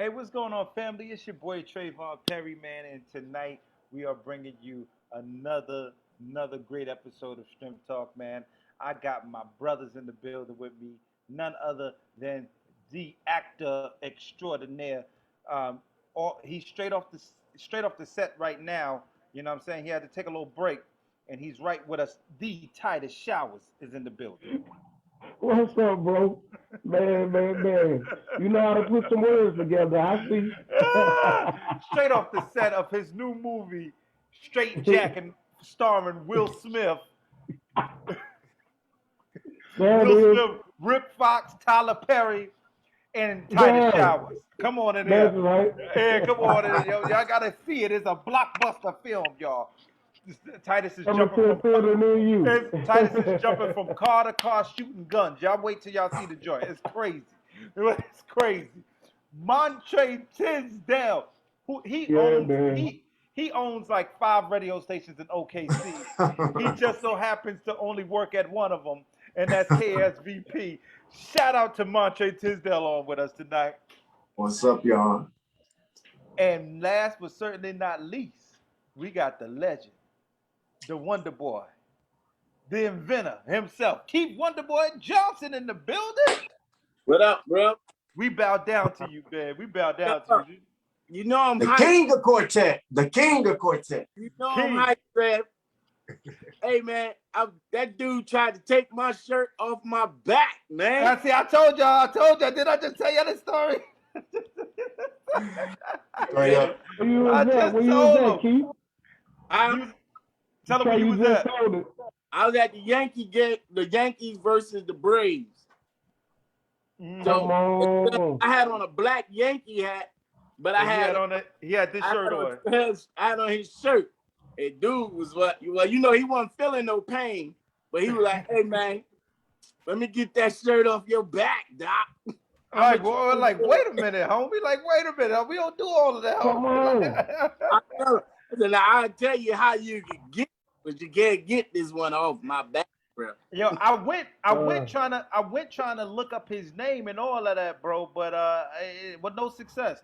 Hey, what's going on, family? It's your boy Trevone Perry, man, and tonight we are bringing you another great episode of Strength Talk, man. I got my brothers in the building with me, none other than the actor extraordinaire. He's straight off the set right now. You know what I'm saying? He had to take a little break, and he's right with us. The Titus Showers is in the building. What's up, bro? Man. You know how to put some words together. I see. Straight off the set of his new movie, Straight Jackin', starring Will Smith. Will Smith, Rip Fox, Tyler Perry, and Titus Showers. Come on in here. That's right. Yeah, come on in here. Y'all gotta see it. It's a blockbuster film, y'all. Titus is jumping from car to car shooting guns. Y'all wait till y'all see the joint. It's crazy. It's crazy. Montrae Tisdale, he owns like 5 radio stations in OKC. He just so happens to only work at one of them, and that's KSVP. Shout out to Montrae Tisdale on with us tonight. What's up, y'all? And last but certainly not least, we got the legend, the Wonderboy, the inventor himself, Keith Wonderboy Johnson in the building. What up, bro? We bow down to you, man. We bow down to you. You know I'm the hyped. King of Cortez. The King of Cortez. You know I'm hyped, Trev. Hey, man, that dude tried to take my shirt off my back, man. I told y'all. Did I just tell you the story? Right up. Where you was at, Keith? Tell him where you was at. I was at the Yankees versus the Braves. So I had on a black Yankee hat, but he had this shirt on. I had on his shirt. And dude was he wasn't feeling no pain, but he was like, "Hey man, let me get that shirt off your back, doc." Wait a minute, homie. Like, wait a minute. We don't do all of that. Come on. I'll tell you how you can get, but you can't get this one off my back, bro. Yo, I went trying to look up his name and all of that, bro, but no success.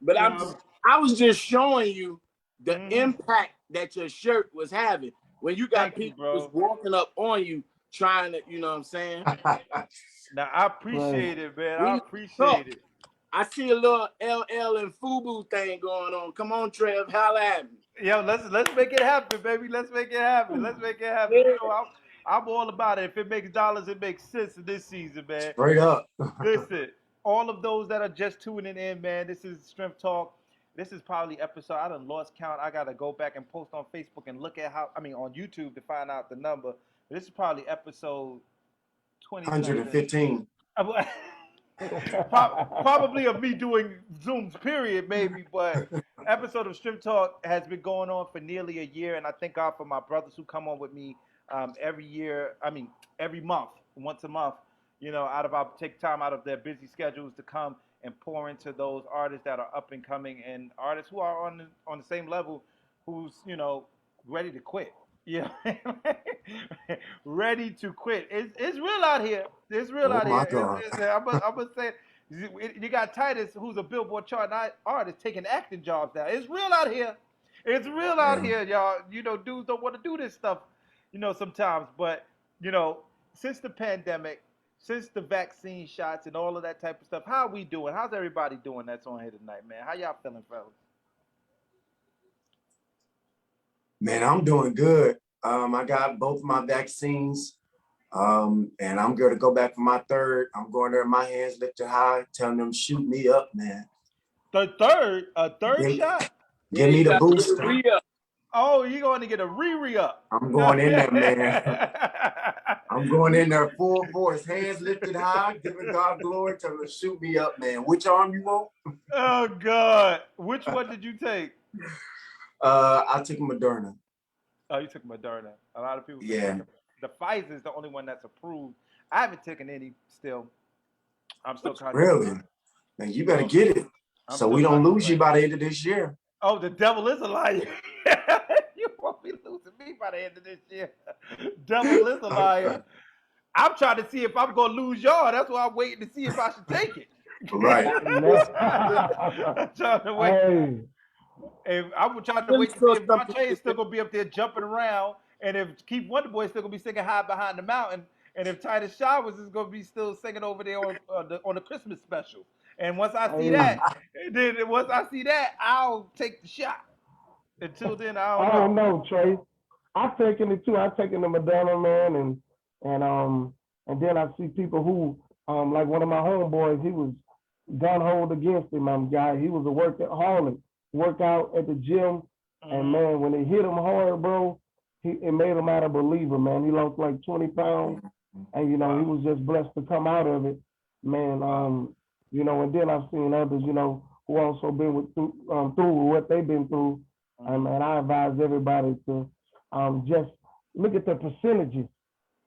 But I was just showing you the impact that your shirt was having when you got people just walking up on you trying to, you know what I'm saying? Now I appreciate it, man. I appreciate it. I see a little LL and FUBU thing going on. Come on, Trev, holla at me. Yo, let's make it happen, baby. Let's make it happen. Yeah. You know, I'm all about it. If it makes dollars, it makes sense in this season, man. Straight up. Listen, all of those that are just tuning in, man, this is Strength Talk. This is probably episode, I done lost count. I got to go back and post on Facebook and look at on YouTube to find out the number. This is probably episode 20. 115. Probably of me doing Zooms, period, maybe. But episode of Strength Talk has been going on for nearly a year. And I thank God for my brothers who come on with me every month, once a month. You know, take time out of their busy schedules to come and pour into those artists that are up and coming and artists who are on the same level, who's, you know, ready to quit. Yeah, ready to quit. It's real out here. It's real out here. God. I'm gonna say, you got Titus, who's a Billboard chart artist, taking acting jobs now. It's real out here. It's real out here, y'all. You know, dudes don't want to do this stuff, you know, sometimes. But you know, since the pandemic, since the vaccine shots and all of that type of stuff, how are we doing? How's everybody doing that's on here tonight, man? How y'all feeling, fellas? Man, I'm doing good. I got both my vaccines, and I'm going to go back for my third. I'm going there, my hands lifted high, telling them shoot me up, man. A third shot? Give me the booster. Oh, you're going to get a re-up. I'm going in there, man. I'm going in there full force, hands lifted high, giving God glory, telling them shoot me up, man. Which arm you want? Oh, God. Which one did you take? I took Moderna. Oh, you took Moderna. A lot of people. Yeah. The Pfizer is the only one that's approved. I haven't taken any still. I'm still trying. Really? Man, you better get it so we don't lose you by the end of this year. Oh, the devil is a liar. You won't be losing me by the end of this year. Devil is a liar. I'm trying to see if I'm going to lose y'all. That's why I'm waiting to see if I should take it. Right. I'm trying to wait. Hey, If I'm trying to Really wait to feel see if something. Montrae is still gonna be up there jumping around, and if Keith Wonderboy is still gonna be singing "High Behind the Mountain," and if Titus Showers is gonna be still singing over there on the Christmas special. And once I see hey. that, then once I see that, I'll take the shot. Until then, I don't I don't know. know, Trey. I've taken it too. I've taken the Madonna, man, and and then I see people who like one of my homeboys. He was gun hold against him. Guy. He was a workaholic, work out at the gym, and man, when it hit him hard, bro, it made him out a believer, man. He lost like 20 pounds, and he was just blessed to come out of it, man. And then I've seen others, who also been through what they've been through. And I advise everybody to just look at the percentages.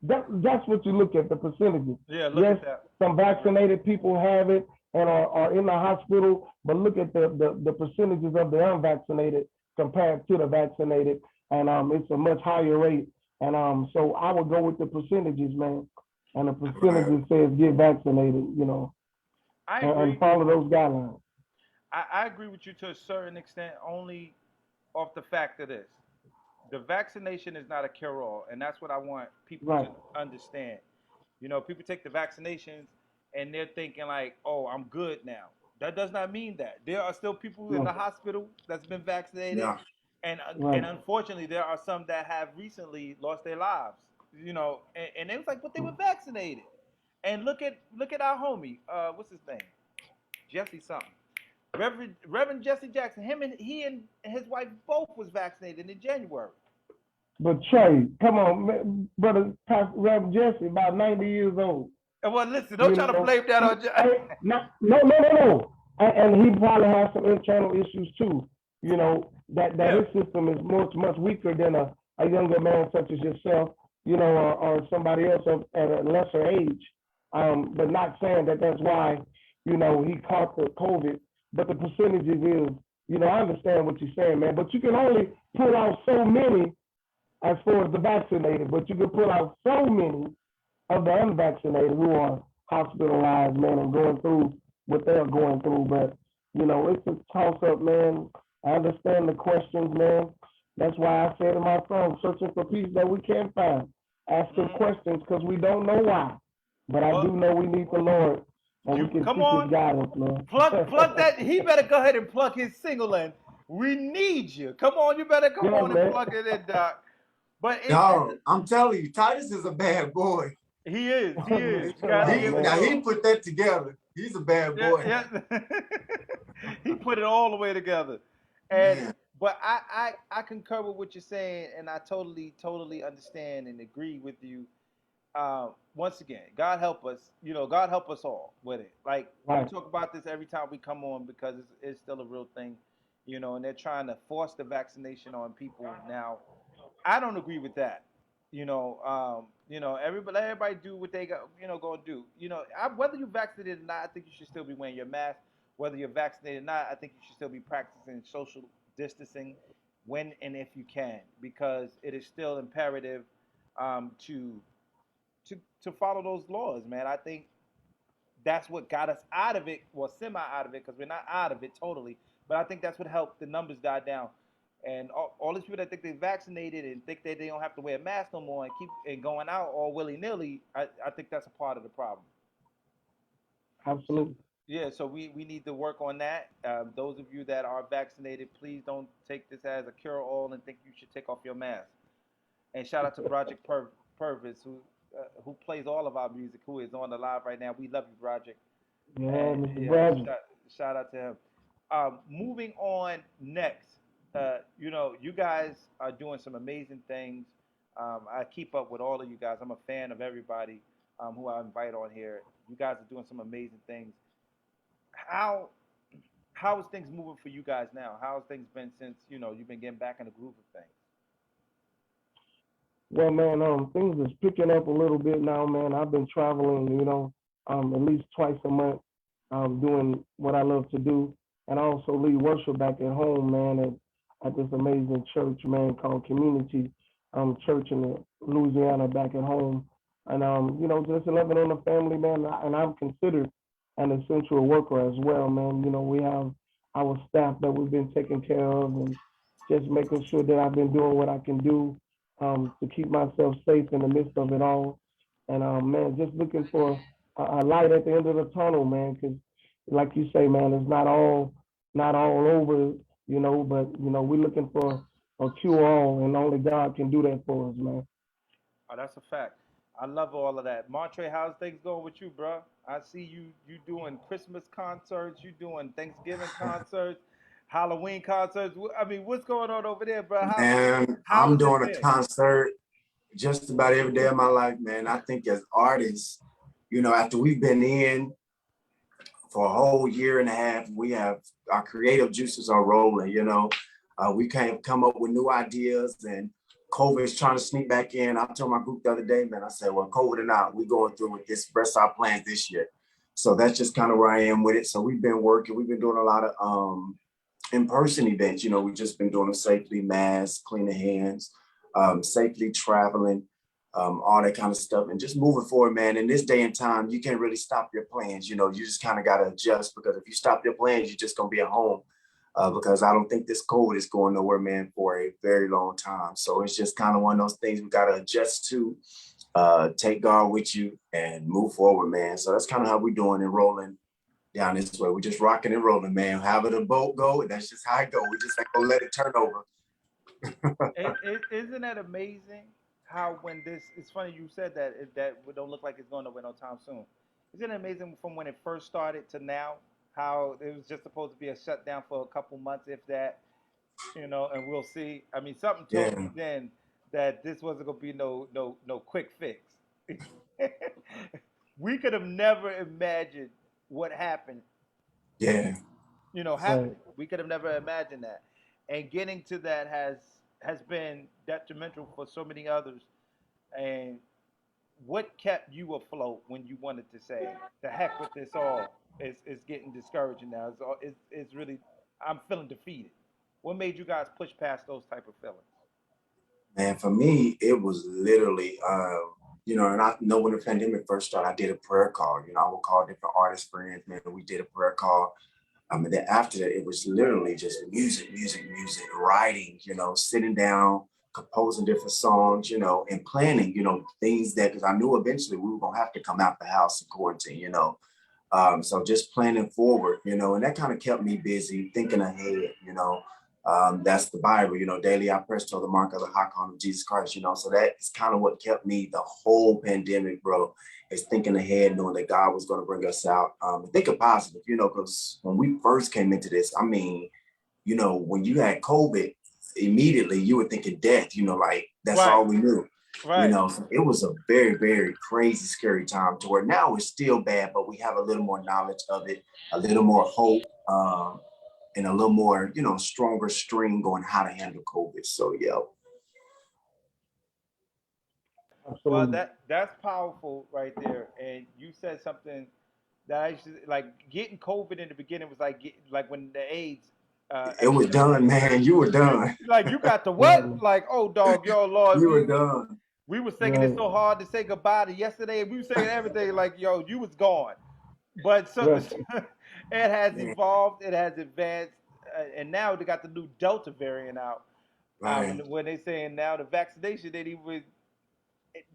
That's what you look at, the percentages. Yeah, look at that. Some vaccinated people have it and are in the hospital, but look at the percentages of the unvaccinated compared to the vaccinated, and it's a much higher rate. And so I would go with the percentages, man. And the percentages says get vaccinated, and follow those guidelines. I agree with you to a certain extent, only off the fact of this. The vaccination is not a cure-all, and that's what I want people to understand. People take the vaccinations and they're thinking like, "Oh, I'm good now." That does not mean that. There are still people in the hospital that's been vaccinated, and unfortunately, there are some that have recently lost their lives. And it was like, but they were vaccinated. And look at our homie, what's his name, Jesse something. Reverend Jesse Jackson, he and his wife both was vaccinated in January. But Trey, come on, man, brother, Reverend Jesse, about 90 years old. Well, listen, don't try to blame that on Jesse. No. And he probably has some internal issues too. That his system is much weaker than a younger man such as yourself, or somebody else at a lesser age. But not saying that's why, he caught the COVID. But the percentages is, I understand what you're saying, man. But you can only pull out so many as far as the vaccinated, but you can pull out so many of the unvaccinated who are hospitalized, man, and going through what they're going through. But, it's a toss-up, man. I understand the questions, man. That's why I said in my song, searching for peace that we can't find. Asking questions because we don't know why. But I do know we need the Lord. And we can seek his guidance, man. Plug that. He better go ahead and plug his single in. We need you. Come on, you better come on and plug it in, Doc. But I'm telling you, Titus is a bad boy. He is. Now he put that together. He's a bad boy. Yeah. He put it all the way together. But I concur with what you're saying, and I totally understand and agree with you. Once again, God help us. God help us all with it. Like we talk about this every time we come on because it's still a real thing. And they're trying to force the vaccination on people now. I don't agree with that. Everybody do what they got, gonna do. Whether you're vaccinated or not, I think you should still be wearing your mask. Whether you're vaccinated or not, I think you should still be practicing social distancing when and if you can, because it is still imperative to follow those laws, man. I think that's what got us out of it, well, semi out of it, because we're not out of it totally. But I think that's what helped the numbers die down. And all these people that think they're vaccinated and think that they don't have to wear a mask no more and keep going out all willy-nilly, I think that's a part of the problem. Absolutely. Yeah, so we need to work on that. Those of you that are vaccinated, please don't take this as a cure-all and think you should take off your mask. And shout out to Project Purvis, who plays all of our music, who is on the live right now. We love you, Project. Shout out to him. Moving on next. You guys are doing some amazing things. I keep up with all of you guys. I'm a fan of everybody who I invite on here. You guys are doing some amazing things. How is things moving for you guys now? How has things been since you've been getting back in the groove of things? Well, man, things is picking up a little bit now, man. I've been traveling, at least twice a month, doing what I love to do, and I also lead worship back at home, man, at this amazing church, man, called Community Church in Louisiana back at home. And, just loving on the family, man. And I'm considered an essential worker as well, man. You know, we have our staff that we've been taking care of and just making sure that I've been doing what I can do to keep myself safe in the midst of it all. And man, just looking for a light at the end of the tunnel, man, because like you say, man, it's not all over, you know, but you know, we're looking for a cure all, and only God can do that for us, man. Oh, that's a fact. I love all of that. Montrae, how's things going with you, bro? I see you doing Christmas concerts, you doing Thanksgiving concerts, Halloween concerts. I mean, what's going on over there, bro? And How I'm has it doing a been? concert just about every day of my life, man. I think as artists, you know, after we've been in for a whole year and a half, we have our creative juices are rolling, you know. We can't come up with new ideas, and COVID is trying to sneak back in. I told my group the other day, man, I said, well, COVID or not, we going through with this, rest our plans this year. So that's just kind of where I am with it. So we've been working, we've been doing a lot of in-person events. You know, we've just been doing them safely, masks, cleaning hands, safely traveling, all that kind of stuff, and just moving forward, man. In this day and time, you can't really stop your plans. You know, you just kind of got to adjust, because if you stop your plans, you're just going to be at home, because I don't think this COVID is going nowhere, man, for a very long time. So it's just kind of one of those things we got to adjust to, take God with you and move forward, man. So that's kind of how we're doing and rolling down this way. We're just rocking and rolling, man. However the boat go, that's just how it go. We just ain't gonna let it turn over. Isn't that amazing? How when this, it's funny you said that that it don't look like it's going nowhere no time soon. Isn't it amazing from when it first started to now? How it was just supposed to be a shutdown for a couple months, if that, and we'll see. I mean, something told me Yeah, then that this wasn't gonna be no quick fix. We could have never imagined what happened, yeah, Right. happening. We could have never imagined that. And getting to that has been detrimental for so many others. And what kept you afloat when you wanted to say, the heck with this all? It's getting discouraging now. It's really, I'm feeling defeated. What made you guys push past those type of feelings? man. For me, it was literally, you know, and I know when the pandemic first started, I did a prayer call. You know, I would call different artist friends, man. We did a prayer call. And then after that, it was literally just music, music, music, writing, you know, sitting down, composing different songs, you know, and planning, you know, things that, because I knew eventually we were going to have to come out the house in quarantine, you know. So just planning forward, you know, and that kind of kept me busy, thinking ahead, you know. That's the Bible, you know, daily I press toward the mark of the high calling of Jesus Christ, you know. So that is kind of what kept me the whole pandemic, bro, is thinking ahead, knowing that God was going to bring us out. Thinking positive, you know, because when we first came into this, I mean, you know, when you had COVID, immediately you were thinking death, you know, like that's Right, all we knew. You right. know, so it was a very, very crazy, scary time to where now it's still bad, but we have a little more knowledge of it, a little more hope, and a little more, you know, stronger string on how to handle COVID. So, yeah. Well, Absolutely. that's powerful right there. And you said something that I used to like. Getting COVID in the beginning was like when the AIDS It was epidemic done, hit. man. You were done. Like you got the what? Right. Like, oh dog, yo Lord, You were done. we was thinking it Right. so hard to say goodbye to yesterday. We were saying everything like, yo, you was gone. But so Right. it has Man, evolved, it has advanced, and now they got the new Delta variant out. right, And when they saying now the vaccination,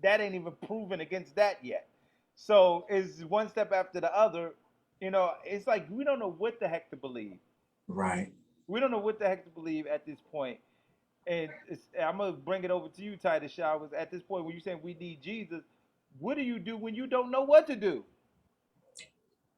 that ain't even proven against that yet. So it's one step after the other. It's like we don't know what the heck to believe. right. We don't know what the heck to believe at this point. And I'm gonna bring it over to you, Titus Showers. At this point, when you're saying we need Jesus, what do you do when you don't know what to do?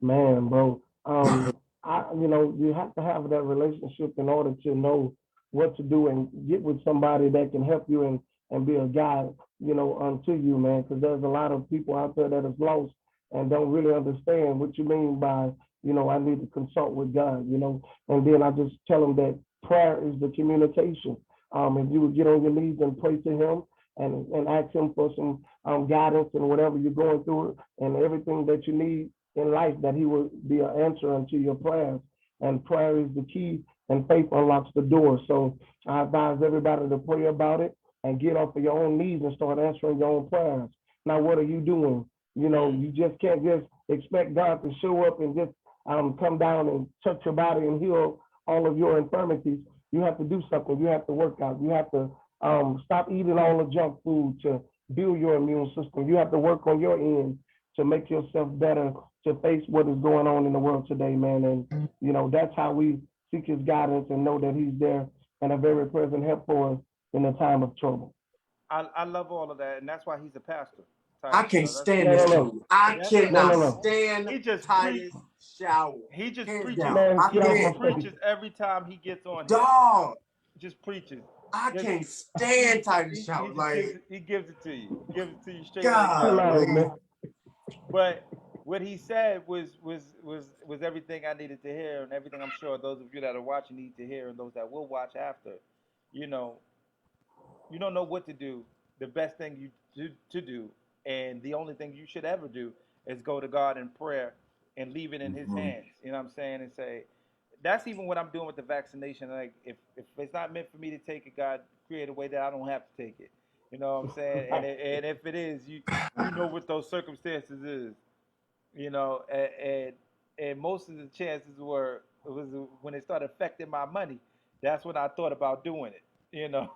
Man, bro. You have to have that relationship in order to know what to do and get with somebody that can help you and be a guide, unto you, man. Because there's a lot of people out there that is lost and don't really understand what you mean by, I need to consult with God. And then I just tell them that prayer is the communication. If you would get on your knees and pray to Him and ask Him for some guidance and whatever you're going through and everything that you need in life, that He will be an answer unto your prayers. And prayer is the key, and faith unlocks the door. So I advise everybody to pray about it and get off of your own knees and start answering your own prayers. Now, what are you doing? You just can't just expect God to show up and just come down and touch your body and heal all of your infirmities. You have to do something. You have to work out. You have to stop eating all the junk food to build your immune system. You have to work on your end to make yourself better to face what is going on in the world today, man. And, you know, that's how we seek his guidance and know that he's there and a very present help for us in the time of trouble. I love all of that, and that's why he's a pastor. Titus, I can't stand this dude. I cannot stand he just Titus Shower. He just Hands preaches. down. He just preaches every time he gets on here. Dog. Just preaches. I can't stand Titus Shower. He gives it to you. He gives it to you straight. God, but what he said was everything I needed to hear, and everything I'm sure those of you that are watching need to hear, and those that will watch after. You know, you don't know what to do. The best thing to do, and the only thing you should ever do, is go to God in prayer and leave it in his hands. You know what I'm saying? And say, that's even what I'm doing with the vaccination. Like, if it's not meant for me to take it, God, create a way that I don't have to take it. You know what I'm saying? And if it is, you know what those circumstances is. You know, and most of the chances was when it started affecting my money. That's when I thought about doing it. You know,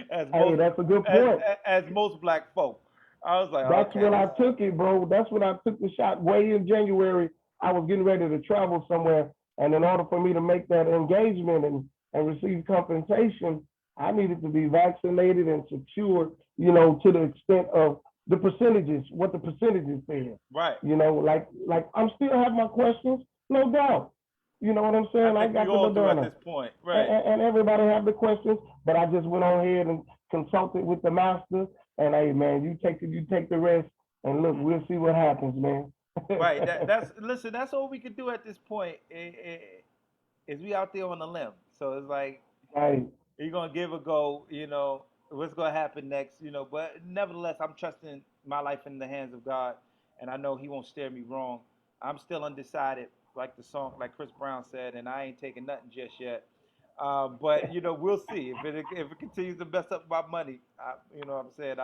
that's a good point. As most black folk, I was like, that's when I took it, bro. That's when I took the shot. Way in January, I was getting ready to travel somewhere, and in order for me to make that engagement and receive compensation, I needed to be vaccinated and secure, you know, to the extent of the percentages, what the percentages said. Right. You know, like I'm still have my questions, no doubt. You know what I'm saying? I got the Moderna at this point, right? And everybody have the questions, but I just went on ahead and consulted with the master. And hey, man, you take the rest, and look, we'll see what happens, man. Right. That's all we can do at this point. Is we out there on the limb. So it's like, right. You're gonna give a go. You know what's gonna happen next. You know, but nevertheless, I'm trusting my life in the hands of God, and I know He won't steer me wrong. I'm still undecided, like the song, like Chris Brown said, and I ain't taking nothing just yet. But you know, we'll see if it continues to mess up my money. You know what I'm saying?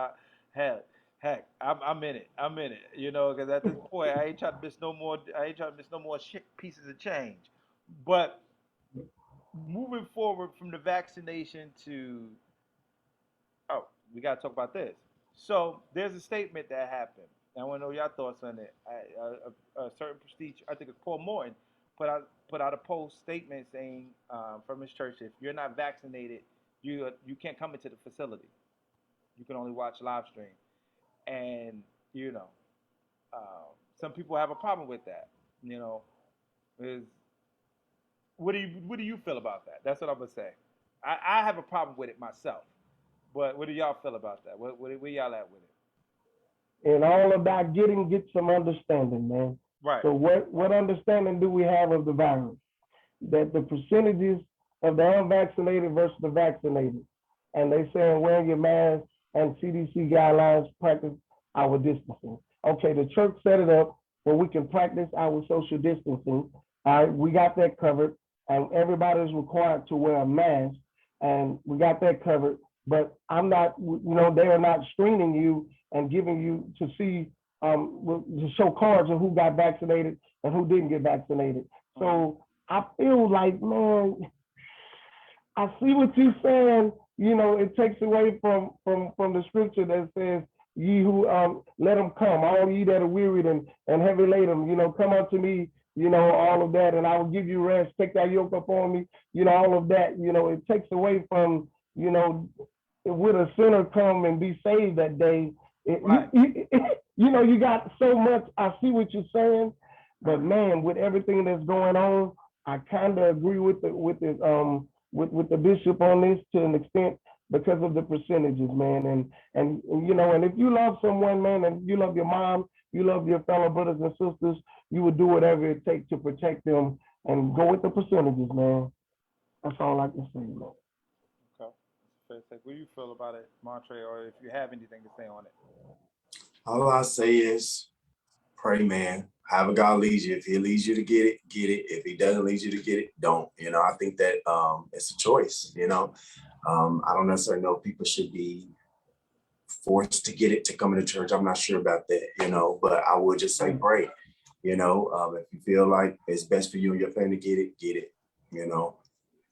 Heck, I'm in it. I'm in it. You know, because at this point, I ain't trying to miss no more. I ain't trying to miss no more pieces of change. But moving forward from the vaccination to, we gotta talk about this. So there's a statement that happened. I want to know your thoughts on it. A certain prestige, I think it's Paul Morton, put out a post statement saying from his church, if you're not vaccinated, you can't come into the facility. You can only watch live stream, and you know, some people have a problem with that. You know, what do you feel about that? That's what I'm gonna say. I have a problem with it myself, but what do y'all feel about that? Where y'all at with it? And all about get some understanding, man. Right. So what understanding do we have of the virus? That the percentages of the unvaccinated versus the vaccinated, and they saying wearing your mask and CDC guidelines, practice our distancing. Okay, the church set it up where we can practice our social distancing. All right, we got that covered, and everybody is required to wear a mask, and we got that covered. But I'm not, you know, they are not screening you and giving you to see, to show cards of who got vaccinated and who didn't get vaccinated. So I feel like, man, I see what you're saying. You know, it takes away from the scripture that says, ye who let them come, all ye that are wearied and heavy laden, you know, come unto me, you know, all of that, and I will give you rest, take that yoke upon me, you know, all of that. You know, it takes away from, you know, would a sinner come and be saved that day? Right. You know, you got so much. I see what you're saying, but man, with everything that's going on, I kind of agree with the bishop on this to an extent because of the percentages, man. And you know, and if you love someone, man, and you love your mom, you love your fellow brothers and sisters, you would do whatever it takes to protect them and go with the percentages, man. That's all I can say, man. What do you feel about it, Montrae, or if you have anything to say on it? All I say is pray, man. However God leads you. If He leads you to get it, get it. If He doesn't lead you to get it, don't. You know, I think that it's a choice, you know. I don't necessarily know if people should be forced to get it to come into church. I'm not sure about that, but I would just say pray. If you feel like it's best for you and your family to get it.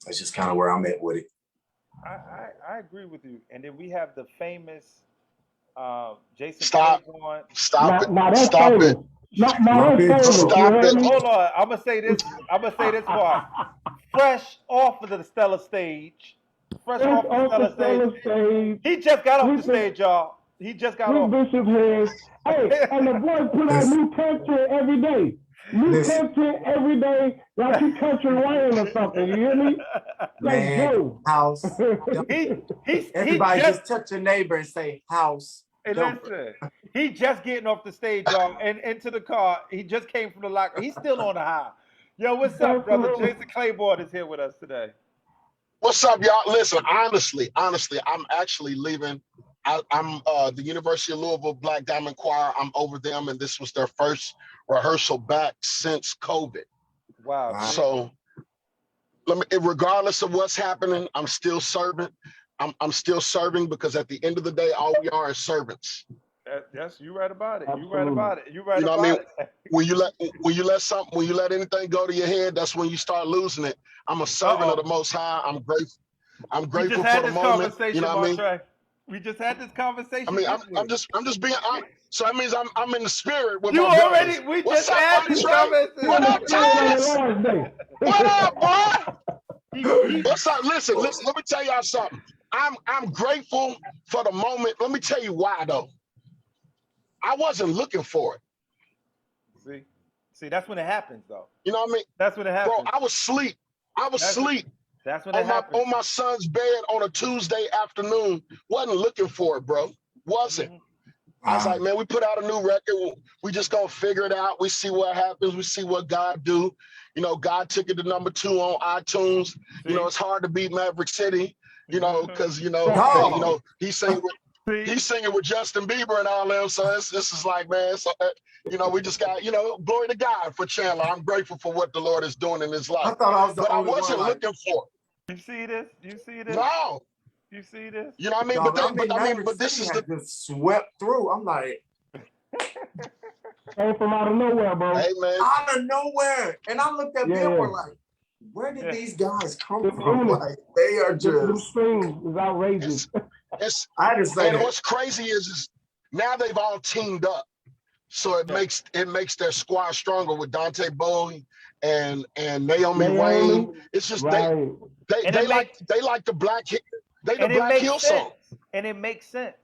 That's just kind of where I'm at with it. I agree with you. And then we have the famous Jason Clayborn. Stop it. Hold on. I'm gonna say this part. Fresh off of the Stella stage. He just got off the stage, y'all. He just got off. Bishop Harris. Hey, and the boy put out new content every day. Content every day, like you country Wayne or something. You hear me? Man, house. Everybody just touch your neighbor and say house. Hey, listen, he just getting off the stage, y'all, and into the car. He just came from the locker. He's still on the high. Yo, what's up, brother? Jason Clayborn is here with us today. What's up, y'all? Listen, honestly, I'm actually leaving. I'm the University of Louisville Black Diamond Choir. I'm over them, and this was their first rehearsal back since COVID. Wow. So, regardless of what's happening, I'm still serving. I'm still serving because at the end of the day, all we are is servants. Yes, you right about it. Absolutely. You right about it. You right know about what I it. When you let anything go to your head, that's when you start losing it. I'm a servant of the Most High. I'm grateful. I'm grateful for the moment. You know what I mean? We just had this conversation. I mean, I'm just being. So that means I'm in the spirit with you my already. brothers. We What's just up, had this conversation. What up, Titus? What up, boy? What's up? Listen. Let me tell y'all something. I'm grateful for the moment. Let me tell you why though. I wasn't looking for it. See, that's when it happens, though. You know what I mean? That's when it happens. Bro, I was asleep. That's when it happens. On my son's bed on a Tuesday afternoon. Wasn't looking for it, bro. Wasn't. I was like, man, we put out a new record. We just gonna figure it out. We see what happens. We see what God do. God took it to number 2 on iTunes. It's hard to beat Maverick City. Because he's singing with Justin Bieber and all them. So this is like, man. So we just got glory to God for Chandler. I'm grateful for what the Lord is doing in his life. I thought I was the only wasn't one, looking for it. You see this? No. You see this? You know what I mean? But this is just swept through. I'm like, came from out of nowhere, bro. Hey, man. Out of nowhere. And I looked at Billboard like, where did these guys come from? Like, they are just. This thing is outrageous. I just say and what's crazy is now they've all teamed up. So it makes their squad stronger with Dante Bowie and Naomi Wayne. It's just they like the Black Hill song. And it makes sense.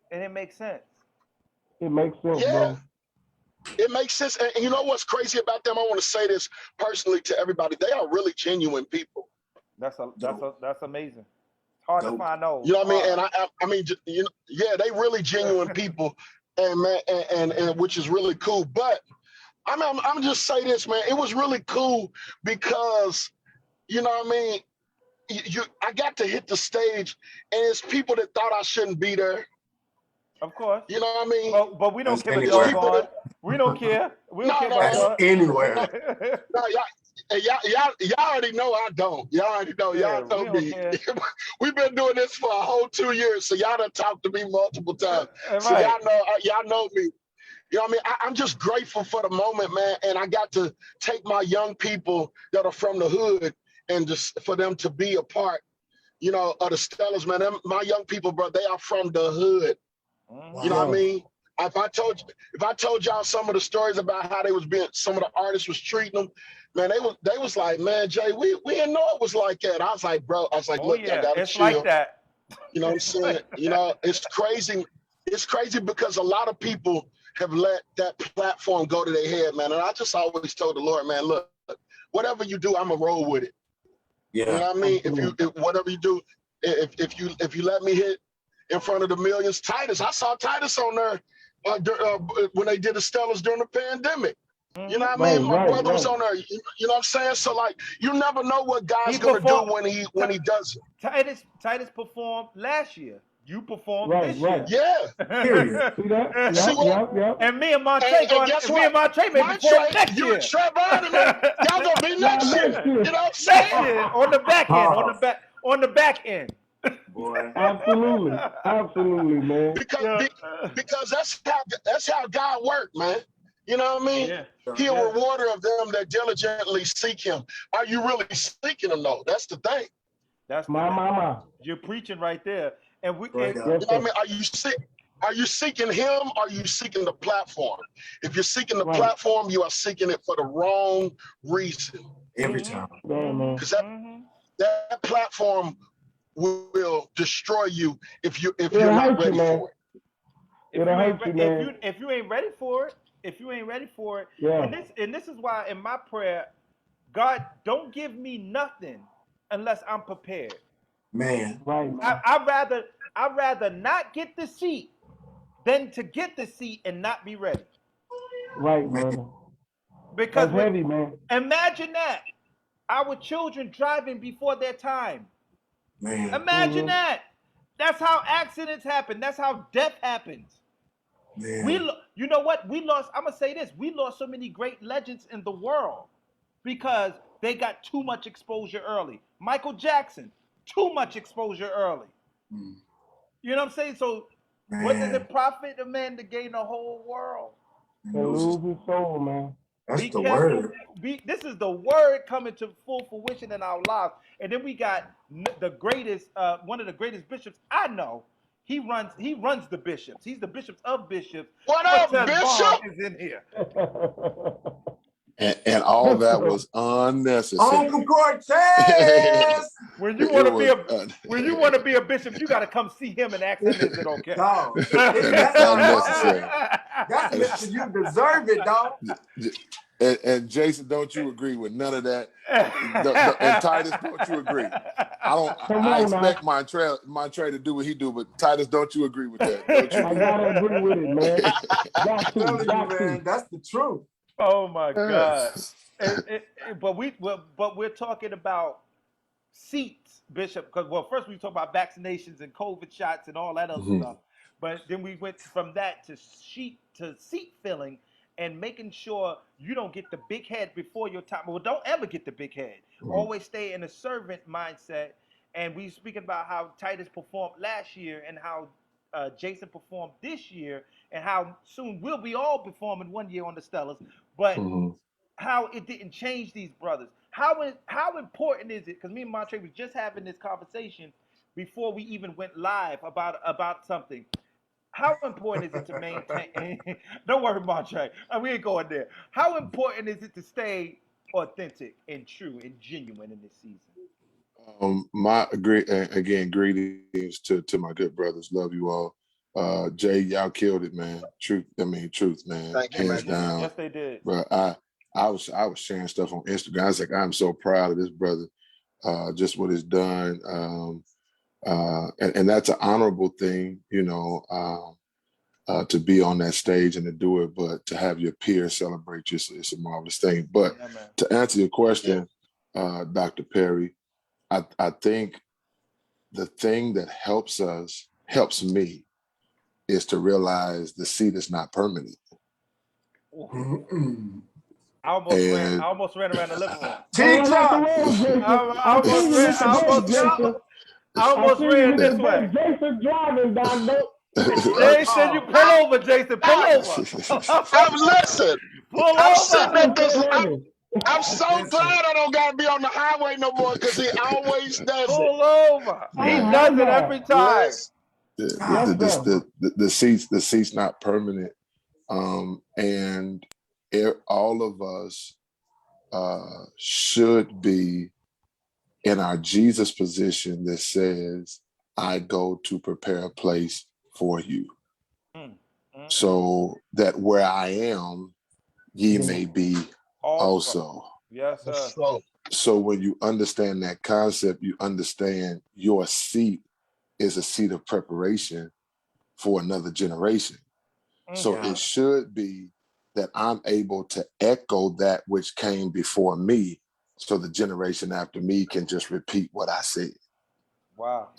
It makes sense, Yeah. bro. It makes sense. And you know what's crazy about them? I want to say this personally to everybody. They are really genuine people. That's amazing. It's hard to find those. You know what I mean? And I mean, they really genuine people, and man, and which is really cool. But I'm just say this, man. It was really cool because, you know what I mean? I got to hit the stage, and it's people that thought I shouldn't be there. Of course. You know what I mean? But we don't care about Vaughn. We don't care. We don't care about Vaughn. Anywhere. No, y'all already know I don't. Y'all already know. Y'all know me. We've been doing this for a whole 2 years, so y'all done talked to me multiple times. Right. So y'all know me. You know what I mean? I'm just grateful for the moment, man. And I got to take my young people that are from the hood and just for them to be a part, of the Stellas, man. My young people, bro, they are from the hood. You know what I mean? If I told y'all some of the stories about how some of the artists was treating them, man, they was like, man, Jay, we didn't know it was like that. I was like, bro, look, I gotta it's chill. like that. You know what I'm saying? It's crazy. It's crazy because a lot of people have let that platform go to their head, man. And I just always told the Lord, man, look, whatever you do, I'ma roll with it. Yeah. You know what I mean? If whatever you do, if you let me hit in front of the millions, Titus, I saw Titus on there when they did the Stellas during the pandemic. You know what I mean? My brother was on there. You know what I'm saying? So like, you never know what God's gonna do when he does it. Titus performed last year. You performed this year. Yeah. Period. See that? Yep. And me and Montrae may perform next year. You and Trevone, y'all gonna be next year. You know what I'm saying? Next year on the back end. On the back end. Boy. Absolutely, man. Because that's how God works, man. You know what I mean? Yeah. He a rewarder of them that diligently seek him. Are you really seeking him though? That's the thing. That's My. You're preaching right there. And we you know what I mean? Are you seeking him? Or are you seeking the platform? If you're seeking the platform, you are seeking it for the wrong reason. Every time. Because that platform will destroy you if you're not ready for it. If you ain't ready for it, and this is why in my prayer, God, don't give me nothing unless I'm prepared. Man. Right. I'd rather not get the seat than to get the seat and not be ready. Right, man. Because that's heavy, man. Imagine that. Our children driving before their time. Man. Imagine that. That's how accidents happen. That's how death happens. Man. You know what? I'm going to say this. We lost so many great legends in the world because they got too much exposure early. Michael Jackson, too much exposure early. You know what I'm saying? So what does it profit a man to gain the whole world? And lose his soul, man. That's the word. This is the word coming to full fruition in our lives. And then we got the greatest, one of the greatest bishops I know. He runs the bishops. He's the bishops of bishops. What up, Cortez Bishop? Vaughn is in here. And all that was unnecessary. Uncle Cortez. When you want to be a bishop, you got to come see him and ask him, is it okay? Dog. That's unnecessary. That's listen, you deserve it, dog. And Jason, don't you agree with none of that? And Titus, don't you agree? I expect Montrae to do what he do, but Titus, don't you agree with that? Don't you? I gotta agree with it, man. I'm telling you, man, that's the truth. Oh my God! But we're talking about seats, Bishop. Because first we talk about vaccinations and COVID shots and all that other stuff. But then we went from that to seat filling and making sure you don't get the big head before your time. Well, don't ever get the big head. Always stay in a servant mindset. And we speaking about how Titus performed last year and how Jason performed this year, and how soon we'll be all performing one year on the Stellars. But how it didn't change these brothers. How important is it? Because me and Montrae was just having this conversation before we even went live about something. How important is it to maintain? Don't worry, Montrae. We ain't going there. How important is it to stay authentic and true and genuine in this season? Greetings to my good brothers. Love you all. Jay, y'all killed it, man. Truth, man. Thank you, Hands down. Yes, they did. But I was sharing stuff on Instagram. I was like, I'm so proud of this brother, just what he's done. And that's an honorable thing, to be on that stage and to do it, but to have your peers celebrate you, it's a marvelous thing. But to answer your question, Dr. Perry, I think the thing that helps me, is to realize the seat is not permanent. I almost ran around the living room. I almost ran this way. Jason driving, Dog. Jason, you pull over, Jason. Pull over. Listen. I'm sitting at this. I'm so glad I don't gotta be on the highway no more because he always does it. Pull over. He does it every time. The seat's not permanent, and all of us should be in our Jesus position that says, "I go to prepare a place for you, so that where I am, ye may be also." Yes, sir. So when you understand that concept, you understand your seat is a seat of preparation for another generation. So it should be that I'm able to echo that which came before me, so the generation after me can just repeat what I said. Wow.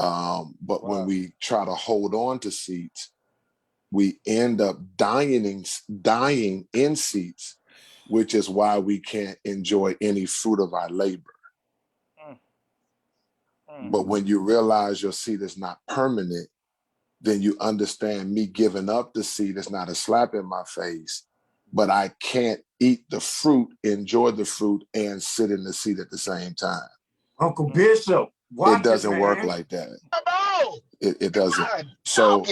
But when we try to hold on to seats, we end up dying in seats, which is why we can't enjoy any fruit of our labor. But when you realize your seat is not permanent, then you understand me giving up the seat is not a slap in my face, but I can't eat the fruit, enjoy the fruit, and sit in the seat at the same time. Uncle Bishop, it doesn't work like that. It doesn't. So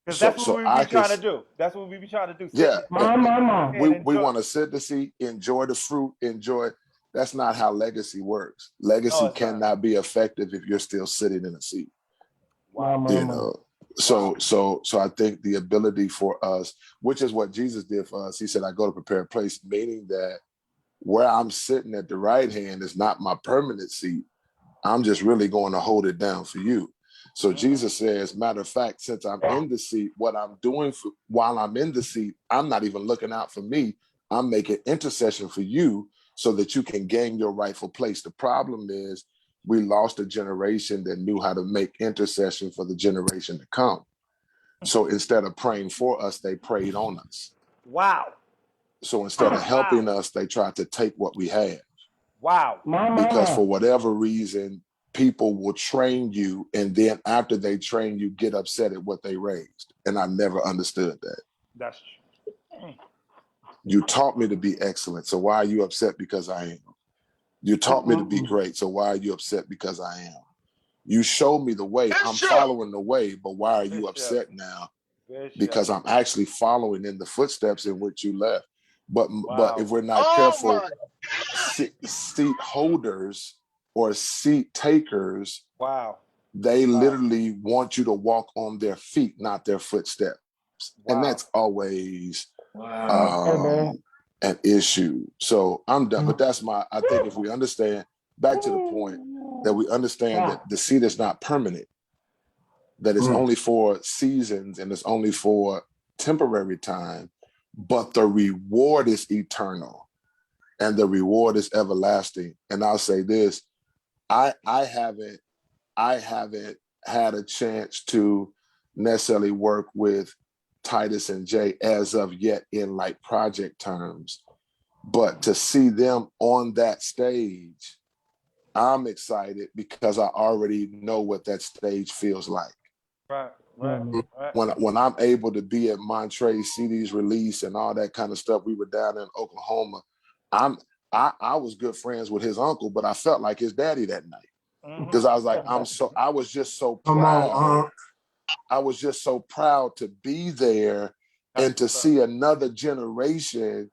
because that's what we be trying to do. That's what we be trying to do. Yeah, we want to to sit the seat, enjoy the fruit, enjoy. That's not how legacy works. Legacy cannot be effective if you're still sitting in a seat. Wow. You know. So I think the ability for us, which is what Jesus did for us, he said, I go to prepare a place, meaning that where I'm sitting at the right hand is not my permanent seat. I'm just really going to hold it down for you. So Jesus says, matter of fact, since I'm in the seat, what I'm doing while I'm in the seat, I'm not even looking out for me. I'm making intercession for you so that you can gain your rightful place. The problem is we lost a generation that knew how to make intercession for the generation to come. So instead of praying for us, they prayed on us. Wow. So instead of helping us, they tried to take what we had. Wow. Because for whatever reason, people will train you, and then after they train you, get upset at what they raised. And I never understood that. That's true. You taught me to be excellent, so why are you upset because I am? You taught me to be great, so why are you upset because I am? You showed me the way, I'm following the way, but why are you upset now? Because I'm actually following in the footsteps in which you left. But if we're not careful, seat holders or seat takers, they literally want you to walk on their feet, not their footsteps. And that's always an issue. So I'm done. But I think if we understand, back to the point, that we understand that the seat is not permanent, that it's only for seasons and it's only for temporary time, but the reward is eternal and the reward is everlasting. And I'll say this, I haven't had a chance to necessarily work with Titus and Jay as of yet in like project terms, but to see them on that stage, I'm excited because I already know what that stage feels like. Right. When I'm able to be at Montrae, see these release and all that kind of stuff, we were down in Oklahoma. I was good friends with his uncle, but I felt like his daddy that night because I was like, I was just so proud. I was just so proud to be there and to see another generation,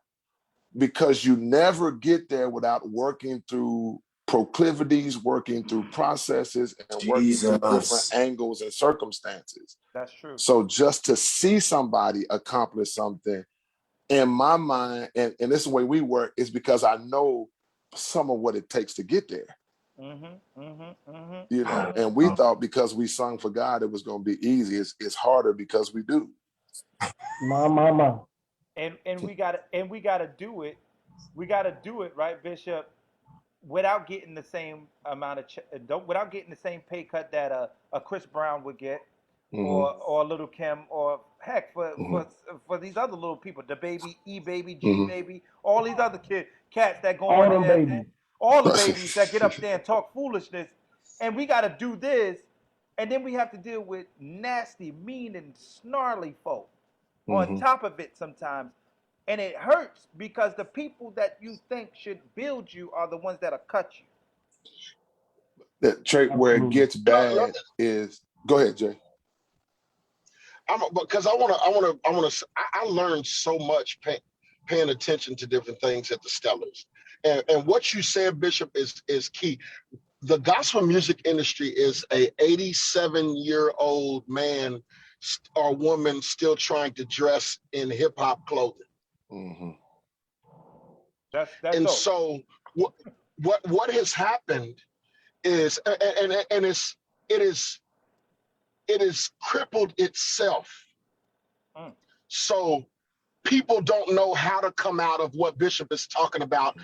because you never get there without working through proclivities, working through processes, and working through different angles and circumstances. That's true. So just to see somebody accomplish something, in my mind, and this is the way we work, is because I know some of what it takes to get there. You know, and we thought because we sung for God, it was going to be easy. It's harder because we do. And we gotta do it. We gotta do it, right, Bishop? Without getting the same amount of without getting the same pay cut that a Chris Brown would get, or a Little Kim, or heck for these other little people, the baby, E-Baby, G-Baby, all these other cats that go on there, all the babies that get up there and talk foolishness, and we got to do this, and then we have to deal with nasty, mean, and snarly folk on top of it sometimes. And it hurts because the people that you think should build you are the ones that'll cut you. The trait where it gets bad is, go ahead, Jay. Because I learned so much paying attention to different things at the Stellars, and what you said, Bishop, is key. The gospel music industry is a 87-year-old man or woman still trying to dress in hip hop clothing. That's and dope. So what has happened is, and it is crippled itself. So people don't know how to come out of what Bishop is talking about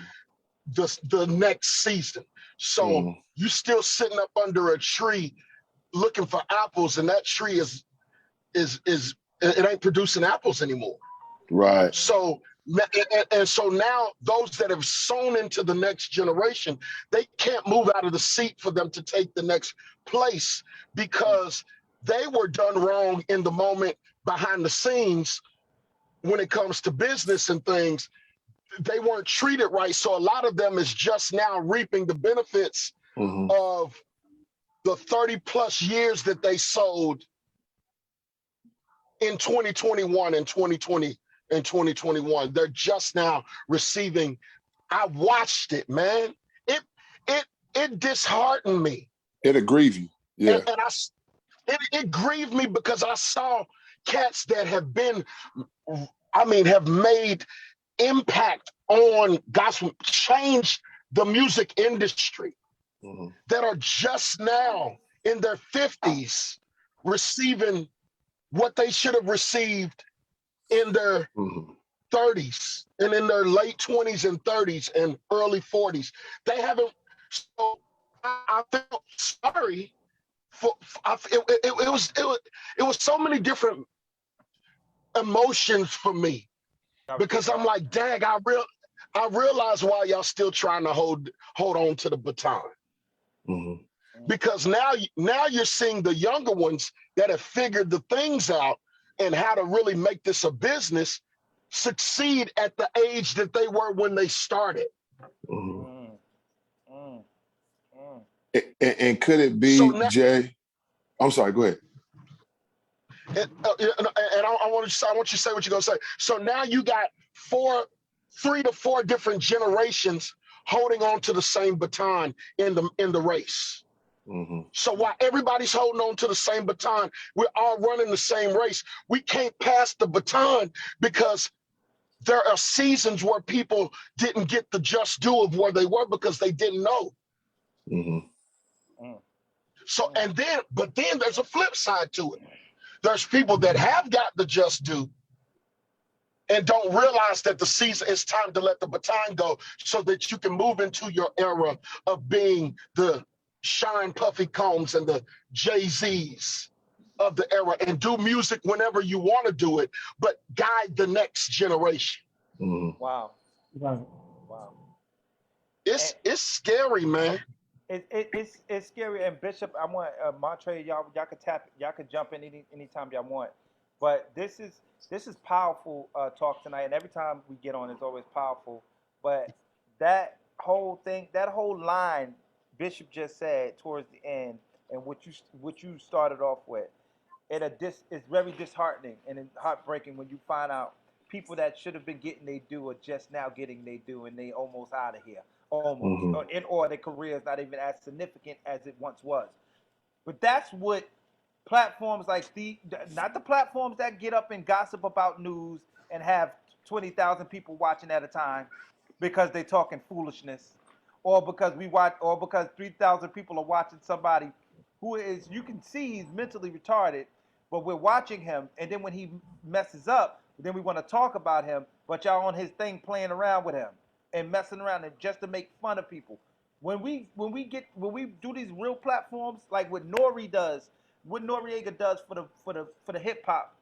the next season. So you still sitting up under a tree looking for apples, and that tree is it ain't producing apples anymore. Right. So And so now those that have sown into the next generation, they can't move out of the seat for them to take the next place because they were done wrong in the moment behind the scenes when it comes to business and things. They weren't treated right. So a lot of them is just now reaping the benefits of the 30 plus years that they sowed in 2021 and 2020 and 2021. They're just now receiving. I watched it, man. It disheartened me. It'll grieve you. Yeah. And it grieved me because I saw cats that have made impact on gospel, changed the music industry, that are just now in their 50s receiving what they should have received in their 30s and in their late 20s and 30s and early 40s. They haven't. So I felt sorry for. It was so many different emotions for me because I'm like, dang, I realize why y'all still trying to hold on to the baton. Because now you're seeing the younger ones that have figured the things out and how to really make this a business succeed at the age that they were when they started. And could it be, so now, Jay? I'm sorry, go ahead. And I want you to say what you're gonna say. So now you got 3 to 4 different generations holding on to the same baton in the race. So while everybody's holding on to the same baton, we're all running the same race. We can't pass the baton because there are seasons where people didn't get the just due of where they were because they didn't know. So but then there's a flip side to it. There's people that have got the just due and don't realize that the season is time to let the baton go so that you can move into your era of being the Shine Puffy Combs and the Jay-Z's of the era and do music whenever you want to do it, but guide the next generation. Wow. It's scary, man. It's scary. And Bishop, I want Montrae, y'all could jump in anytime y'all want. But this is powerful talk tonight, and every time we get on, it's always powerful. But that whole line Bishop just said towards the end, and what you started off with, it's very disheartening and heartbreaking when you find out people that should have been getting their due are just now getting their due, and they almost out of here, almost, or their career is not even as significant as it once was. But that's what platforms like not the platforms that get up and gossip about news and have 20,000 people watching at a time because they're talking foolishness, or because 3,000 people are watching somebody who is, you can see he's mentally retarded, but we're watching him, and then when he messes up, then we want to talk about him, but y'all on his thing playing around with him and messing around and just to make fun of people. When we do these real platforms like what Noriega does for the hip hop,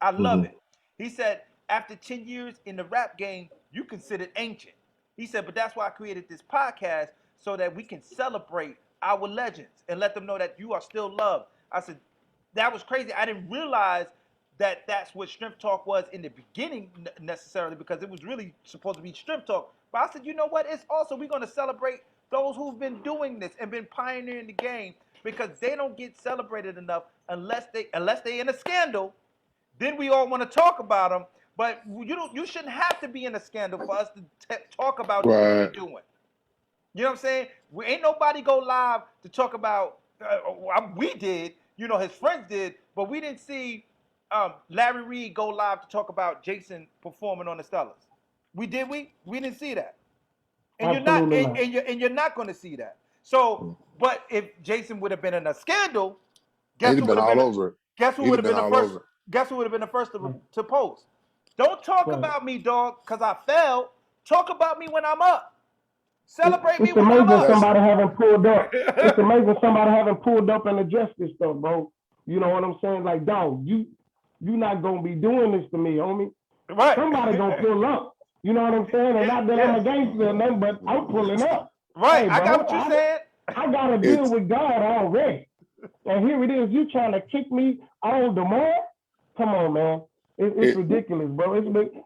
I love it. He said after 10 years in the rap game, you considered ancient. He said, but that's why I created this podcast so that we can celebrate our legends and let them know that you are still loved. I said, that was crazy. I didn't realize that that's what Strength Talk was in the beginning necessarily, because it was really supposed to be Strength Talk. But I said, you know what? It's also, we're going to celebrate those who've been doing this and been pioneering the game, because they don't get celebrated enough unless they in a scandal. Then we all want to talk about them. But you shouldn't have to be in a scandal for us to talk about what you're doing. You know what I'm saying? Ain't nobody go live to talk about. We did, his friends did, but we didn't see Larry Reed go live to talk about Jason performing on the Stellars. We did. We didn't see that, and you're not going to see that. So, but if Jason would have been in a scandal, guess who would have been all over it? Guess who would have been the first? Guess who would have been the first to post? Don't talk about me, dog, because I fell. Talk about me when I'm up. Celebrate me when I'm up. It's amazing somebody haven't pulled up. It's amazing somebody haven't pulled up and addressed this stuff, bro. You know what I'm saying? Like, dog, you not gonna be doing this to me, homie. Right. Somebody gonna pull up. You know what I'm saying? And not that I'm a gangster or nothing, but I'm pulling up. Right, Hey, I bro, got what you said. I got to deal with God already. And here it is, you trying to kick me all the more? Come on, man. It's ridiculous, bro. It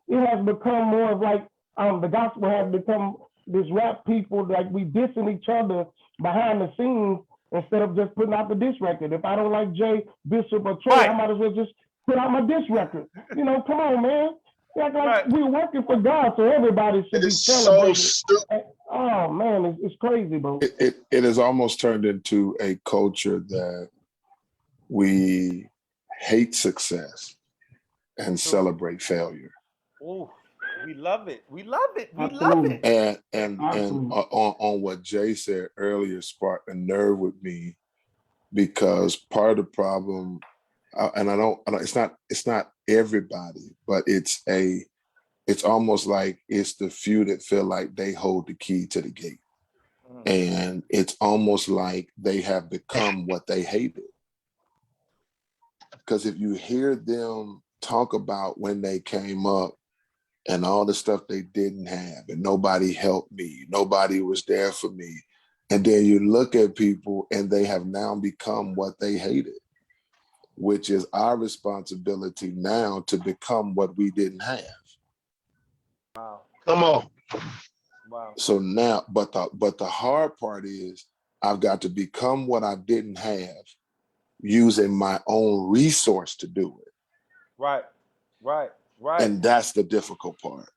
has become more of like the gospel has become this rap people, like we dissing each other behind the scenes instead of just putting out the diss record. If I don't like Jay, Bishop, or Trey, I might as well just put out my diss record. You know, come on, man. Like we're working for God, so everybody should be celebrating. So stupid. Oh man, it's crazy, bro. It has almost turned into a culture that we hate success and celebrate failure. Oh, we love it. We love it. We love it. And on what Jay said earlier sparked a nerve with me, because part of the problem, and I don't it's not everybody, but it's almost like it's the few that feel like they hold the key to the gate. And it's almost like they have become what they hated. Because if you hear them talk about when they came up and all the stuff they didn't have, and nobody helped me, nobody was there for me, and then you look at people and they have now become what they hated, which is our responsibility now to become what we didn't have. Wow. Come on. Wow. So now, but the hard part is I've got to become what I didn't have using my own resource to do it. Right. And that's the difficult part.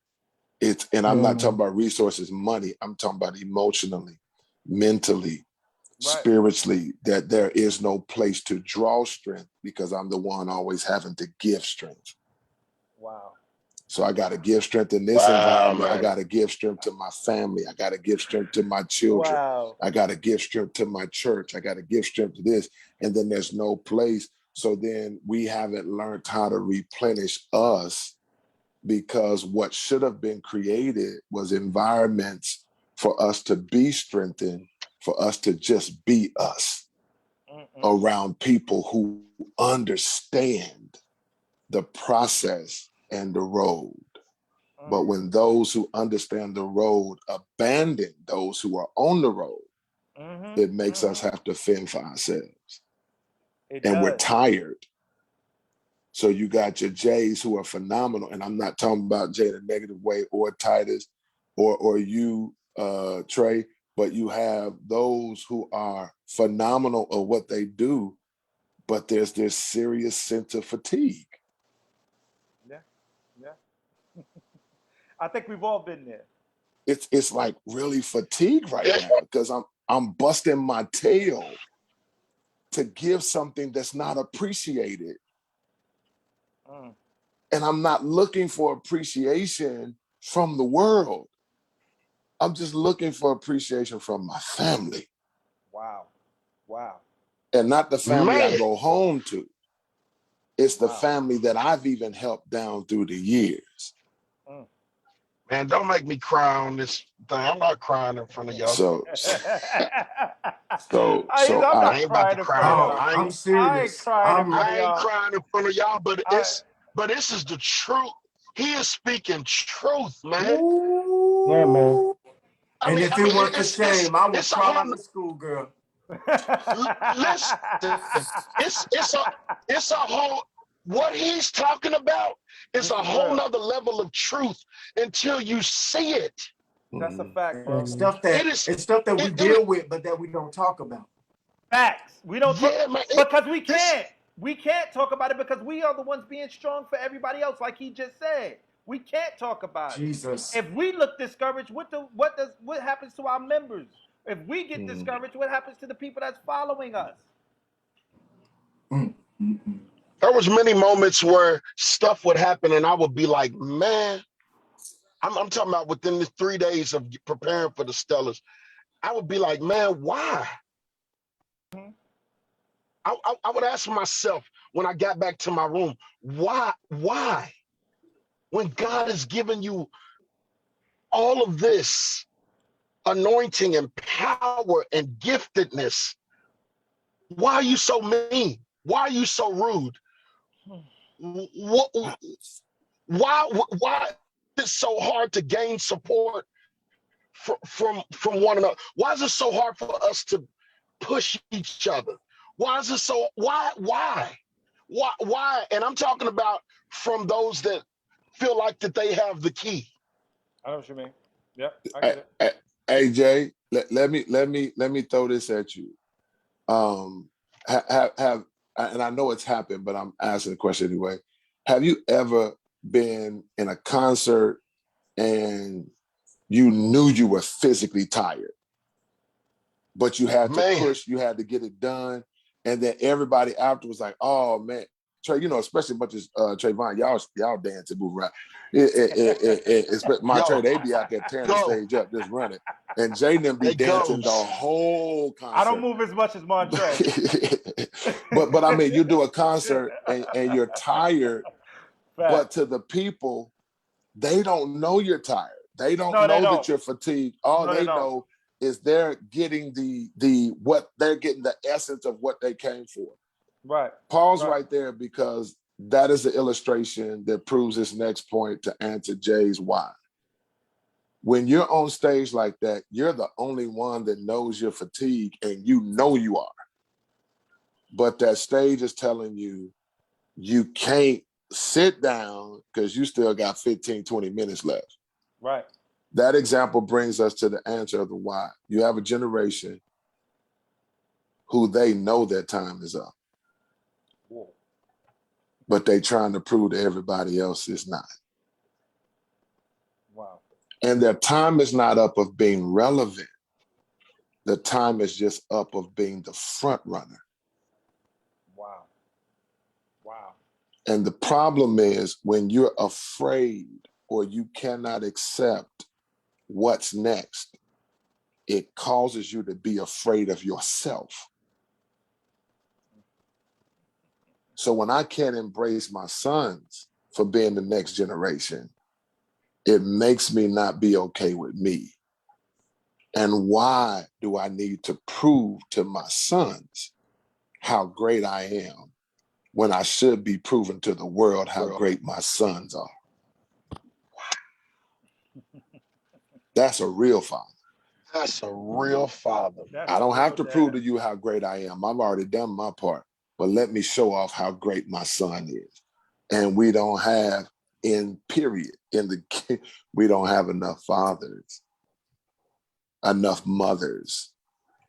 I'm not talking about resources, money. I'm talking about emotionally, mentally, spiritually, that there is no place to draw strength because I'm the one always having to give strength. Wow. So I got to give strength in this environment. Man. I got to give strength to my family. I got to give strength to my children. Wow. I got to give strength to my church. I got to give strength to this. And then there's no place. So then we haven't learned how to replenish us, because what should have been created was environments for us to be strengthened, for us to just be us around people who understand the process and the road. But when those who understand the road abandon those who are on the road, it makes us have to fend for ourselves. We're tired. So you got your Jays who are phenomenal, and I'm not talking about Jay in a negative way, or Titus, or you, Trey, but you have those who are phenomenal at what they do, but there's this serious sense of fatigue. Yeah. I think we've all been there. It's like really fatigue right now, because I'm busting my tail to give something that's not appreciated. And I'm not looking for appreciation from the world. I'm just looking for appreciation from my family. Wow. And not the family I go home to. It's the family that I've even helped down through the years. Man, don't make me cry on this thing. I'm not crying in front of y'all. So I'm not about to cry. I'm serious. I ain't crying in front of y'all, but this is the truth. He is speaking truth, man. Yeah, man. And if it weren't for shame, I would cry like a schoolgirl. Listen, it's a whole, what he's talking about is a whole nother level of truth until you see it. That's a fact, bro. It's stuff that we deal with, but that we don't talk about. Facts. We don't because we can't. We can't talk about it because we are the ones being strong for everybody else, like he just said. We can't talk about it. If we look discouraged, what happens to our members? If we get discouraged, what happens to the people that's following us? There was many moments where stuff would happen and I would be like, man, I'm talking about within the 3 days of preparing for the Stellars, I would be like, man, why? I would ask myself when I got back to my room, why? When God has given you all of this anointing and power and giftedness, why are you so mean? Why are you so rude? Why it so hard to gain support from one another? Why is it so hard for us to push each other? Why is it so? Why? And I'm talking about from those that feel like that they have the key. I know what you mean. Yep, I get it. Hey Jay, let me throw this at you. And I know it's happened, but I'm asking the question anyway. Have you ever been in a concert and you knew you were physically tired, but you had to push, you had to get it done, and then everybody after was like, "Oh man, Trey, you know, especially much as Trevone, y'all dance and move around. It's Montrae, they be out there tearing the stage up, just running, and Jay and them be dancing the whole concert. I don't move as much as Montrae. but I mean, you do a concert and you're tired, but to the people, they don't know you're tired. They don't know that you're fatigued. All they know is they're getting they're getting the essence of what they came for. Right. Pause right there, because that is the illustration that proves this next point to answer Jay's why. When you're on stage like that, you're the only one that knows you're fatigued, and you know you are. But that stage is telling you, you can't sit down because you still got 15, 20 minutes left. Right. That example brings us to the answer of the why. You have a generation who they know their time is up. Whoa. But they trying to prove to everybody else it's not. Wow. And their time is not up of being relevant. The time is just up of being the front runner. Wow. Wow. And the problem is when you're afraid or you cannot accept what's next, it causes you to be afraid of yourself. So when I can't embrace my sons for being the next generation, it makes me not be okay with me. And why do I need to prove to my sons how great I am when I should be proving to the world how great my sons are? That's a real father. That's a real father. I don't have to prove to you how great I am. I've already done my part. But let me show off how great my son is. And we don't have, we don't have enough fathers, enough mothers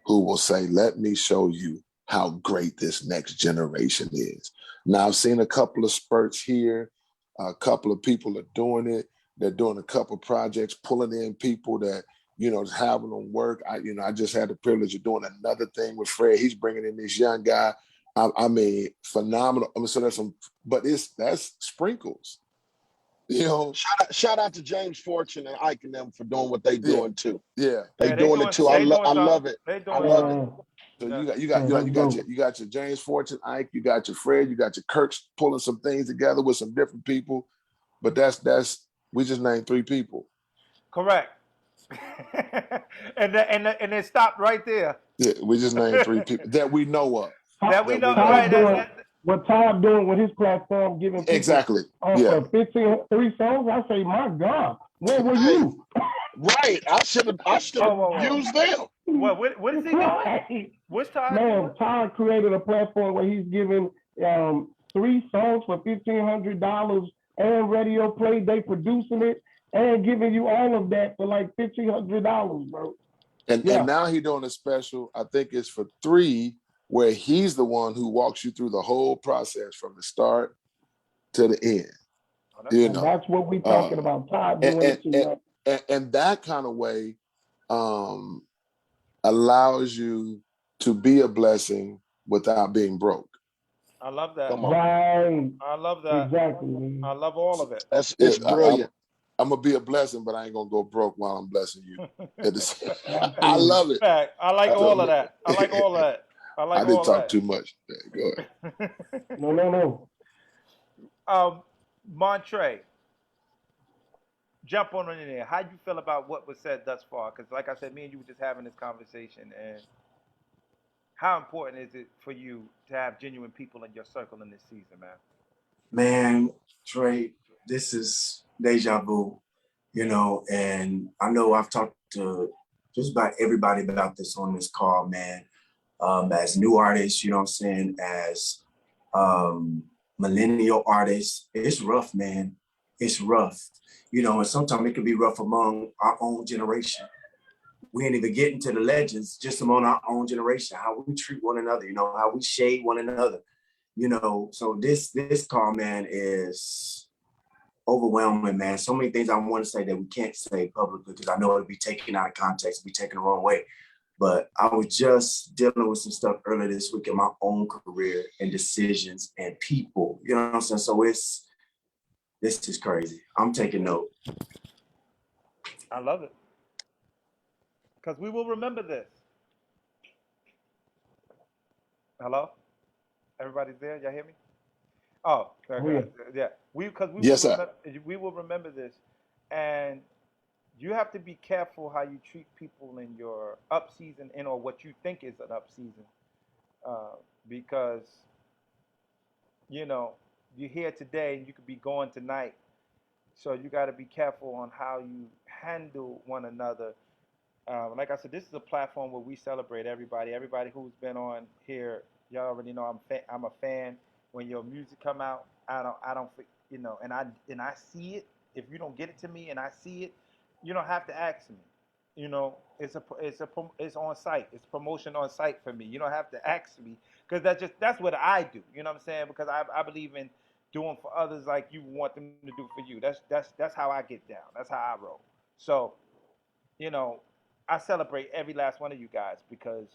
who will say, let me show you how great this next generation is. Now, I've seen a couple of spurts here. A couple of people are doing it. They're doing a couple of projects, pulling in people that, having them work. I just had the privilege of doing another thing with Fred. He's bringing in this young guy. I mean, phenomenal. I mean, so there's some, but that's sprinkles. Shout out to James Fortune and Ike and them for doing what they doing too. Yeah, they doing it too. I love it. I love it. So you got your James Fortune, Ike, you got your Fred, you got your Kirks pulling some things together with some different people, but that's we just named 3 people. Correct. and it stopped right there. Yeah, we just named 3 people that we know of. That we know. Right. What Todd doing with his platform, giving people exactly. For 3 songs, I say, my God, where were you? Right, I should have used them. What is he doing? What's Todd doing? Todd created a platform where he's giving 3 songs for $1,500 and radio play. They producing it and giving you all of that for like $1,500, bro. And now he's doing a special. I think it's for 3, where he's the one who walks you through the whole process from the start to the end. That's what we're talking about. Todd doing it too. And that kind of way allows you to be a blessing without being broke. I love that. Right. I love that. Exactly. I love all of it. It's brilliant. I'm gonna be a blessing, but I ain't gonna go broke while I'm blessing you. I love it. I like all of that. I like all of that. I didn't talk too much. Go ahead. No. Montrae, jump on in there. How you feel about what was said thus far? Because like I said, me and you were just having this conversation, and how important is it for you to have genuine people in your circle in this season, man? Man, Trey, this is deja vu. you know, and I know I've talked to just about everybody about this on this call, man. As new artists, you know what I'm saying, as millennial artists, it's rough, man. It's rough, you know, and sometimes it can be rough among our own generation. We ain't even getting to the legends, just among our own generation, how we treat one another, you know, how we shade one another, you know. So this call, man, is overwhelming, man. So many things I want to say that we can't say publicly because I know it'll be taken out of context, be taken the wrong way. But I was just dealing with some stuff earlier this week in my own career and decisions and people, you know what I'm saying? So this is crazy. I'm taking note. I love it. Because we will remember this. Hello? Everybody's there? Y'all hear me? Oh, okay. Yeah. Yes, sir. We will remember this. And you have to be careful how you treat people in your up season and or what you think is an up season. Because, you know, you're here today and you could be going tonight. So you got to be careful on how you handle one another. Like I said, this is a platform where we celebrate everybody. Everybody who's been on here, y'all already know I'm a fan. When your music come out, I don't, you know, and I see it. If you don't get it to me and I see it, you don't have to ask me. You know, it's on site. It's promotion on site for me. You don't have to ask me because that's what I do. You know what I'm saying? Because I believe in doing for others like you want them to do for you. That's how I get down. That's how I roll. So, you know, I celebrate every last one of you guys because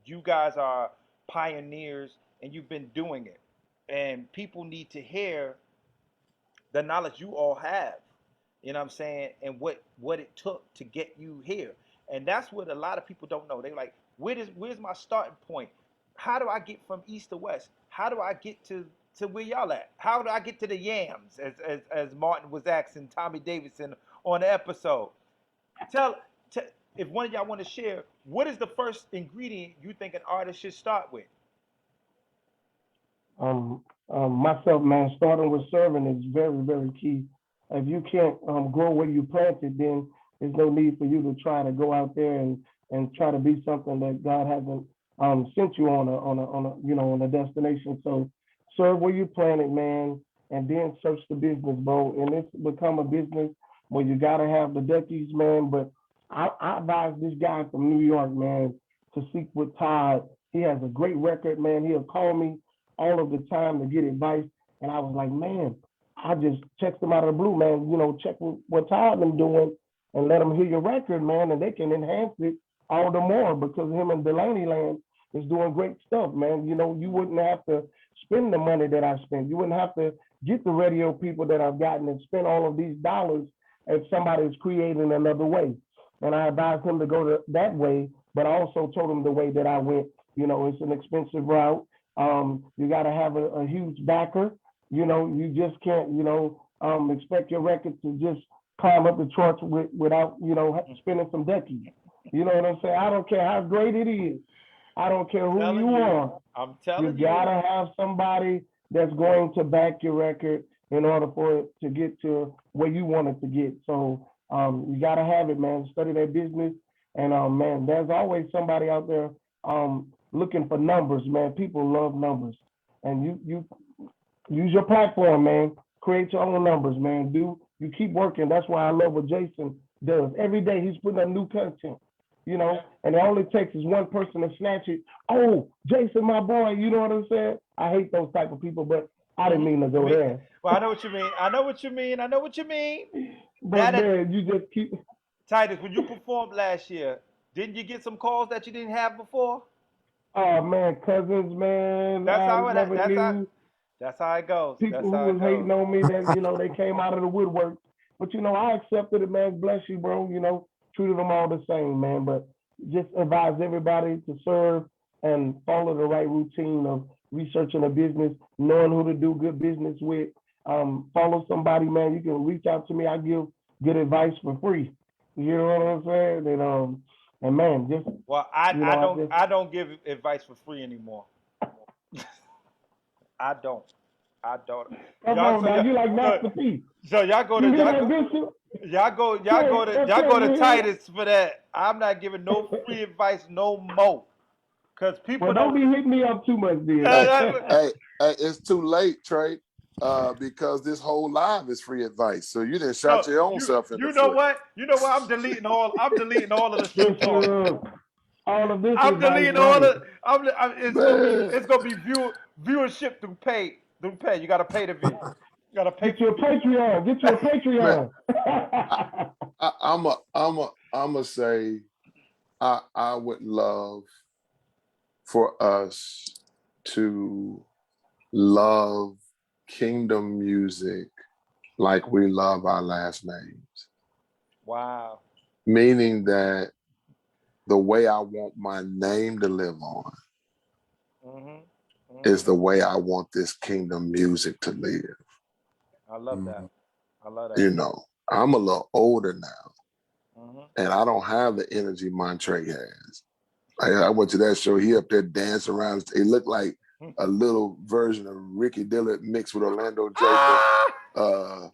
you guys are pioneers and you've been doing it. And people need to hear the knowledge you all have. You know what I'm saying? And what it took to get you here. And that's what a lot of people don't know. They're like, where's my starting point? How do I get from east to west? How do I get to where y'all at? How do I get to the yams? As Martin was asking Tommy Davidson on the episode. Tell if one of y'all want to share, what is the first ingredient you think an artist should start with? Myself, man, starting with serving is very, very key. If you can't grow where you planted, then there's no need for you to try to go out there and try to be something that God hasn't sent you on a destination. So serve where you planted, man, and then search the business, bro. And it's become a business where you gotta have the duckies, man. But I advise this guy from New York, man, to seek with Todd. He has a great record, man. He'll call me all of the time to get advice. And I was like, man, I just text him out of the blue, man, you know, check what Todd been doing and let them hear your record, man, and they can enhance it all the more because him and Delaney Land is doing great stuff, man. You know, you wouldn't have to spend the money that I spent. You wouldn't have to get the radio people that I've gotten and spend all of these dollars if somebody's creating another way. And I advised him to go that way, but I also told him the way that I went. You know, it's an expensive route. You got to have a huge backer. You know, you just can't, you know, expect your record to just climb up the charts without, you know, spending some duckies. You know what I'm saying? I don't care how great it is. I don't care who you are. I'm telling you. You got to have somebody that's going to back your record in order for it to get to where you want it to get. So you got to have it, man. Study that business. And, man, there's always somebody out there looking for numbers, man. People love numbers. And you use your platform, man. Create your own numbers, man. You keep working. That's why I love what Jason does. Every day he's putting up new content, you know, and it only takes is one person to snatch it. Oh, Jason, my boy, you know what I'm saying? I hate those type of people, but I didn't mean to go there. Well, I know what you mean. But man, you just keep. Titus, when you performed last year, didn't you get some calls that you didn't have before? Oh man, cousins, man. That's how it goes. People who was hating on me that, you know, they came out of the woodwork. But, you know, I accepted it, man. Bless you, bro. You know, treated them all the same, man. But just advise everybody to serve and follow the right routine of researching a business, knowing who to do good business with. Follow somebody, man. You can reach out to me. I give good advice for free. You know what I'm saying? And man, just I don't give advice for free anymore. I don't. Come on, man. You like Master P. So y'all go to Y'all go to Titus for that. I'm not giving no free advice no more. Cause people don't be hitting me up too much, dude. Hey, it's too late, Trey. Because this whole live is free advice. So you didn't shot your own self in the foot. You know what? I'm deleting all of the shit talk. All of this. I'm deleting all of. It's gonna be viewership through pay. You gotta pay to view. You gotta pay. Get you a Patreon. Get you a Patreon. I'ma say, I would love for us to love kingdom music like we love our last names. Wow. Meaning that the way I want my name to live on is the way I want this kingdom music to live. I love that. I love that. You know, I'm a little older now, and I don't have the energy Montrae has. I went to that show. He up there dancing around. He looked like a little version of Ricky Dillard mixed with Orlando Jacob,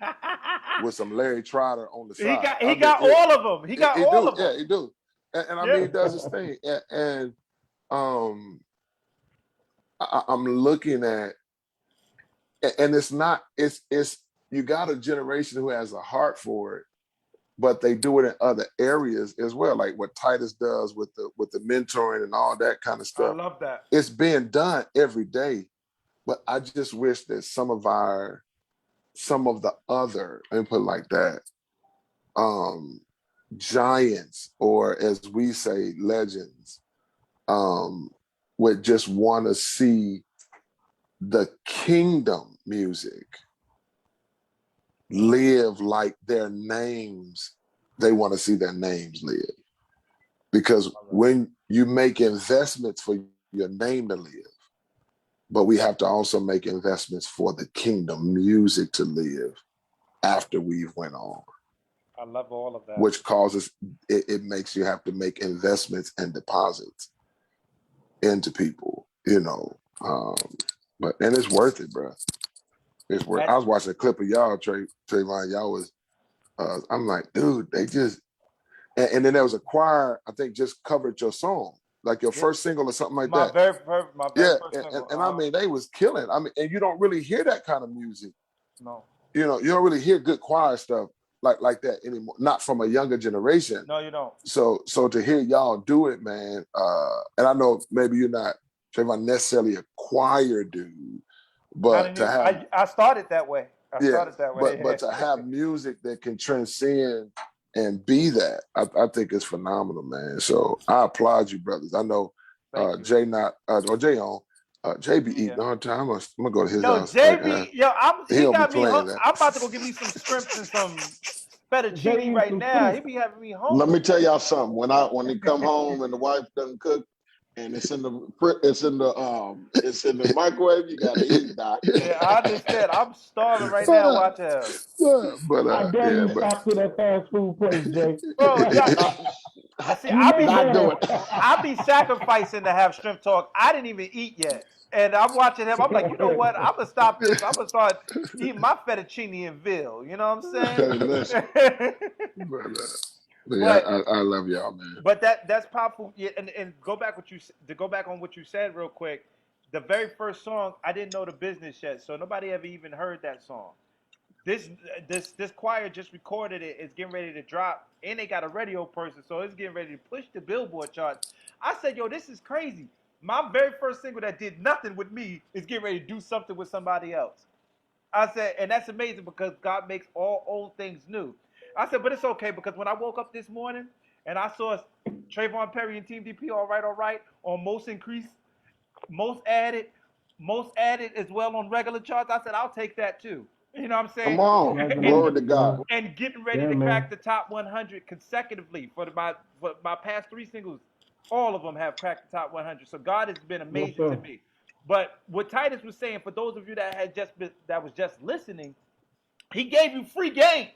with some Larry Trotter on the side. He got all of them. He got all of them. Yeah, he do. And I mean, he does his thing. And I'm looking at, and it's you got a generation who has a heart for it, but they do it in other areas as well, like what Titus does with the mentoring and all that kind of stuff. I love that. It's being done every day, but I just wish that some of the other, let me put it like that, giants, or as we say, legends, would just want to see the kingdom music live like their names, they want to see their names live. Because when you make investments for your name to live, but we have to also make investments for the kingdom music to live after we've went on. I love all of that. Which causes, it makes you have to make investments and deposits into people, you know. And it's worth it, bro. It's worth. I was watching a clip of y'all, Trevone. Y'all was, I'm like, dude, they just, and then there was a choir, I think, just covered your song, like your first single or something like that. My very first single. And I mean, they was killing. I mean, and you don't really hear that kind of music. No. You know, you don't really hear good choir stuff like that anymore. Not from a younger generation. No, you don't. So to hear y'all do it, man, and I know maybe you're not, Trevone, necessarily a choir dude, but to have, I started that way. But to have music that can transcend and be that, I think it's phenomenal, man. So I applaud you, brothers. I know Jay Jay be eating all the time. I'm gonna go to his house. He got me. I'm about to go get me some shrimps and some fettuccine right now. He be having me home. Let me tell y'all something. When he come home and the wife doesn't cook, and it's in the microwave, you gotta eat, Doc. Yeah, I understand. I'm starving right now. Watch out. I dare you stop to that fast food place, Jay. Bro, I be sacrificing to have shrimp talk. I didn't even eat yet. And I'm watching him. I'm like, you know what? I'm going to stop this. I'm going to start eating my fettuccine in Ville. You know what I'm saying? I love y'all, man. But that's powerful. Yeah, and go back on what you said real quick. The very first song, I didn't know the business yet, so nobody ever even heard that song. This choir just recorded it. It's getting ready to drop, and they got a radio person, so it's getting ready to push the Billboard charts. I said, yo, this is crazy. My very first single that did nothing with me is getting ready to do something with somebody else. I said, and that's amazing because God makes all old things new. I said, but it's okay because when I woke up this morning and I saw Trevone Perry and Team DP, all right, on most increased, most added as well on regular charts, I said, I'll take that too. You know what I'm saying? Come on, glory to God. And getting ready to crack the top 100 consecutively for my past 3 singles. All of them have cracked the top 100. So God has been amazing to me. But what Titus was saying, for those of you that was just listening, he gave you free game.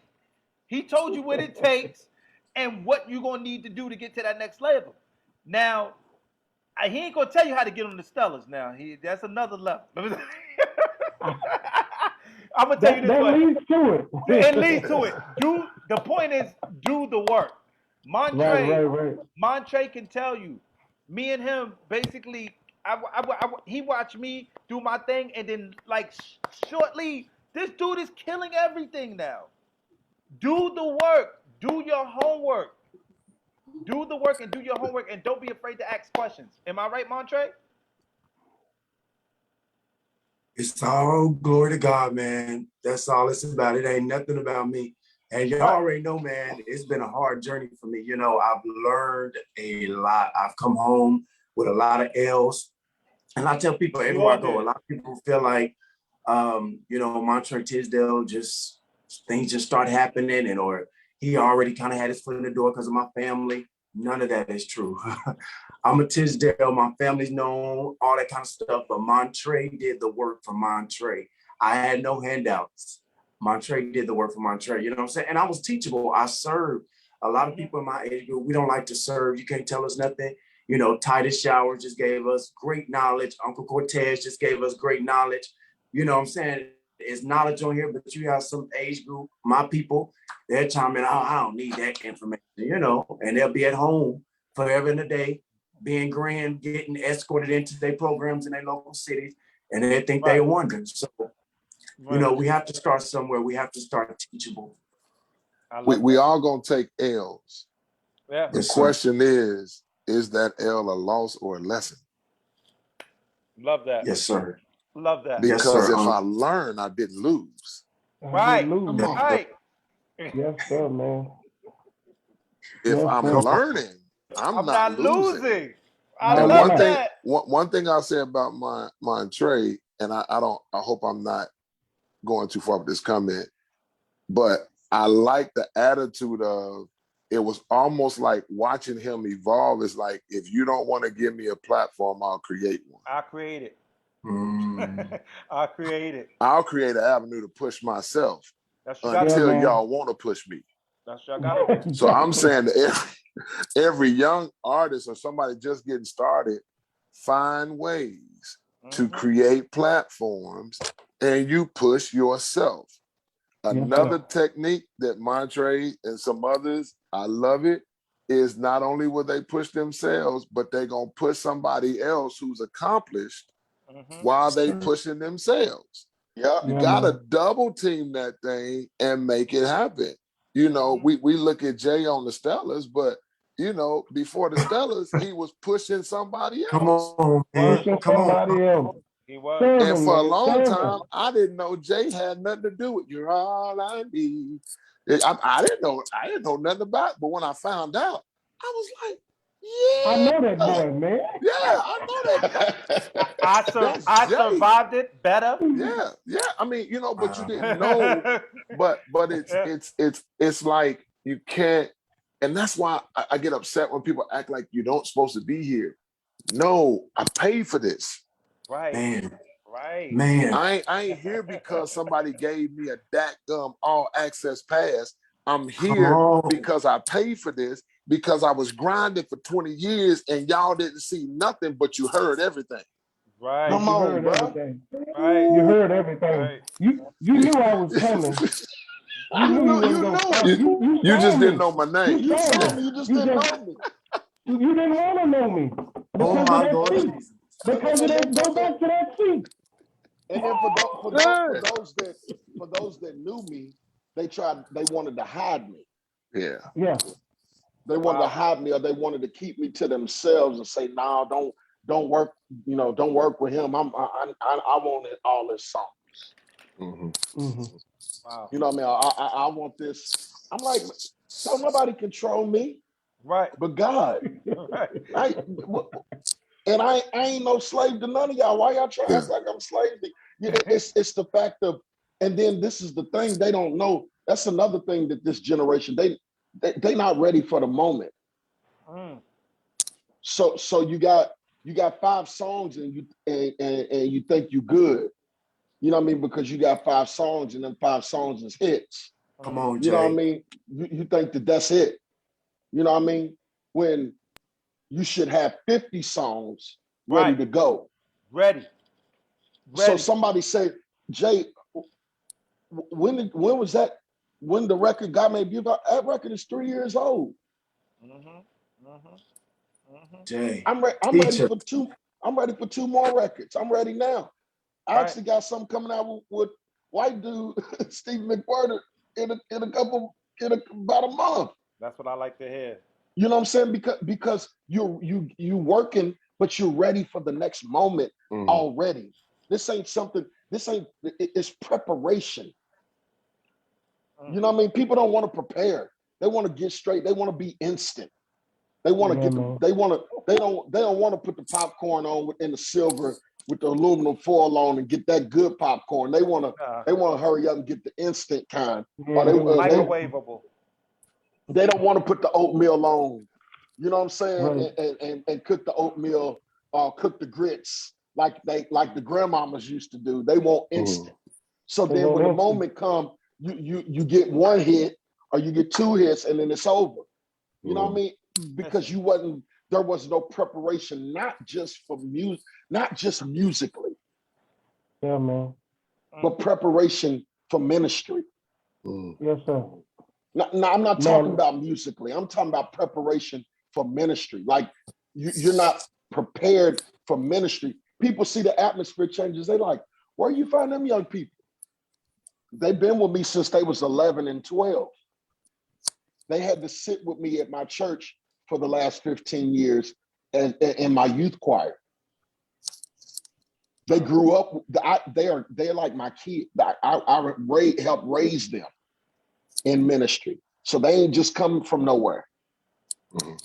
He told you what it takes and what you're going to need to do to get to that next level. Now, he ain't going to tell you how to get on the Stellars now. That's another level. I'm going to tell you this way. That leads to it. It leads to it. The point is, do the work. Montrae, Right. Montrae can tell you. Me and him basically, he watched me do my thing, and then like shortly, this dude is killing everything now. Do the work. Do your homework. Do the work and do your homework, and don't be afraid to ask questions. Am I right, Montrae? It's all glory to God, man. That's all it's about. It ain't nothing about me. And y'all already know, man, it's been a hard journey for me. You know, I've learned a lot. I've come home with a lot of L's. And I tell people everywhere I go, a lot of people feel like, you know, Montrae Tisdale, just things just start happening, and or he already kind of had his foot in the door because of my family. None of that is true. I'm a Tisdale, my family's known, all that kind of stuff, but Montrae did the work for Montrae. I had no handouts. Montrae did the work for Montrae, you know what I'm saying? And I was teachable. I served. A lot of people in my age group, we don't like to serve. You can't tell us nothing. You know, Titus Shower just gave us great knowledge. Uncle Cortez just gave us great knowledge. You know what I'm saying? There's knowledge on here, but you have some age group, my people, they're chiming, oh, I don't need that information, you know, and they'll be at home forever in a day, being grand, getting escorted into their programs in their local cities, and they think they're wondering. So, you know, we have to start somewhere. We have to start teachable. We all gonna take L's. Yeah. The question is that L a loss or a lesson? Love that. Yes, sir. Love that. Because yes, sir. if I learn, I didn't lose. Right. Right. Yes, sir, man. If I'm learning, I'm not losing. I love that. One thing I'll say about Montrae, and I hope I'm not going too far with this comment, but I like the attitude of, it was almost like watching him evolve. It's like, if you don't want to give me a platform, I'll create one. I'll create it. I'll create it. I'll create an avenue to push myself until y'all want to push me. That's what y'all gotta do. So I'm saying that every young artist or somebody just getting started, find ways to create platforms, and you push yourself. Another technique that Montrae and some others, I love it, is not only will they push themselves, but they're going to push somebody else who's accomplished while they pushing themselves. Yeah. You got to double team that thing and make it happen. You know, we look at Jay on the Stellars, but, you know, before the Stellars, he was pushing somebody else. Come on, man. Pushing Come somebody on. else. He was. And for a long time, I didn't know Jay had nothing to do with "You're All I Need." I didn't know nothing about it, but when I found out, I was like, yeah. I know that boy, man. Yeah, I know that. I survived it better. Yeah. I mean, you know, but you didn't know. But it's like you can't, and that's why I get upset when people act like you don't supposed to be here. No, I paid for this. Right. Man. Right. Man. I ain't here because somebody gave me a DAC all access pass. I'm here because I paid for this, because I was grinding for 20 years and y'all didn't see nothing, but you heard everything. Right. Come on, bro. Right. You heard everything. Right. You knew I was coming. You just didn't know my name. You saw me. You just didn't know me. You didn't want to know me. Oh my Lord. Because it ain't go back to that seat. And then for those that knew me, they wanted to hide me. Yeah. They wanted to hide me, or they wanted to keep me to themselves and say, "Nah, don't work. You know, don't work with him. I wanted all his songs." Wow. You know what I mean? I want this. I'm like, don't nobody control me, right? But God. Right. And I ain't no slave to none of y'all. Why y'all try to act like I'm slave to you? It's the fact of, and then this is the thing they don't know. That's another thing that this generation, they not ready for the moment. So you got 5 songs and you think you good. You know what I mean? Because you got 5 songs and them 5 songs is hits. Come on, Jay. You know what I mean? You think that's it. You know what I mean? When you should have 50 songs ready to go. Ready. So somebody say, Jay, when was that when the record got me, that record is 3 years old. I'm ready for two. I'm ready for 2 more records. I'm ready now. I actually got something coming out with white dude Steve McWhorter in about a month. That's what I like to hear. You know what I'm saying? Because you working, but you're ready for the next moment already. This ain't something. It's preparation. You know what I mean? People don't want to prepare. They want to get straight. They want to be instant. They want to they don't want to put the popcorn on in the silver with the aluminum foil on and get that good popcorn. They want to hurry up and get the instant kind. Or microwavable. They don't want to put the oatmeal on. You know what I'm saying? Right. And cook the oatmeal or cook the grits like the grandmamas used to do. They want instant. So then when the moment comes, you get 1 hit or you get 2 hits and then it's over. You know what I mean? Because there was no preparation, not just for music, not just musically. Yeah, man. But preparation for ministry. Yes, sir. Now, I'm not talking about musically. I'm talking about preparation for ministry. Like you're not prepared for ministry. People see the atmosphere changes. They like, where you find them young people? They've been with me since they was 11 and 12. They had to sit with me at my church for the last 15 years in my youth choir. They grew up. They're like my kids. I helped raise them in ministry, so they ain't just coming from nowhere.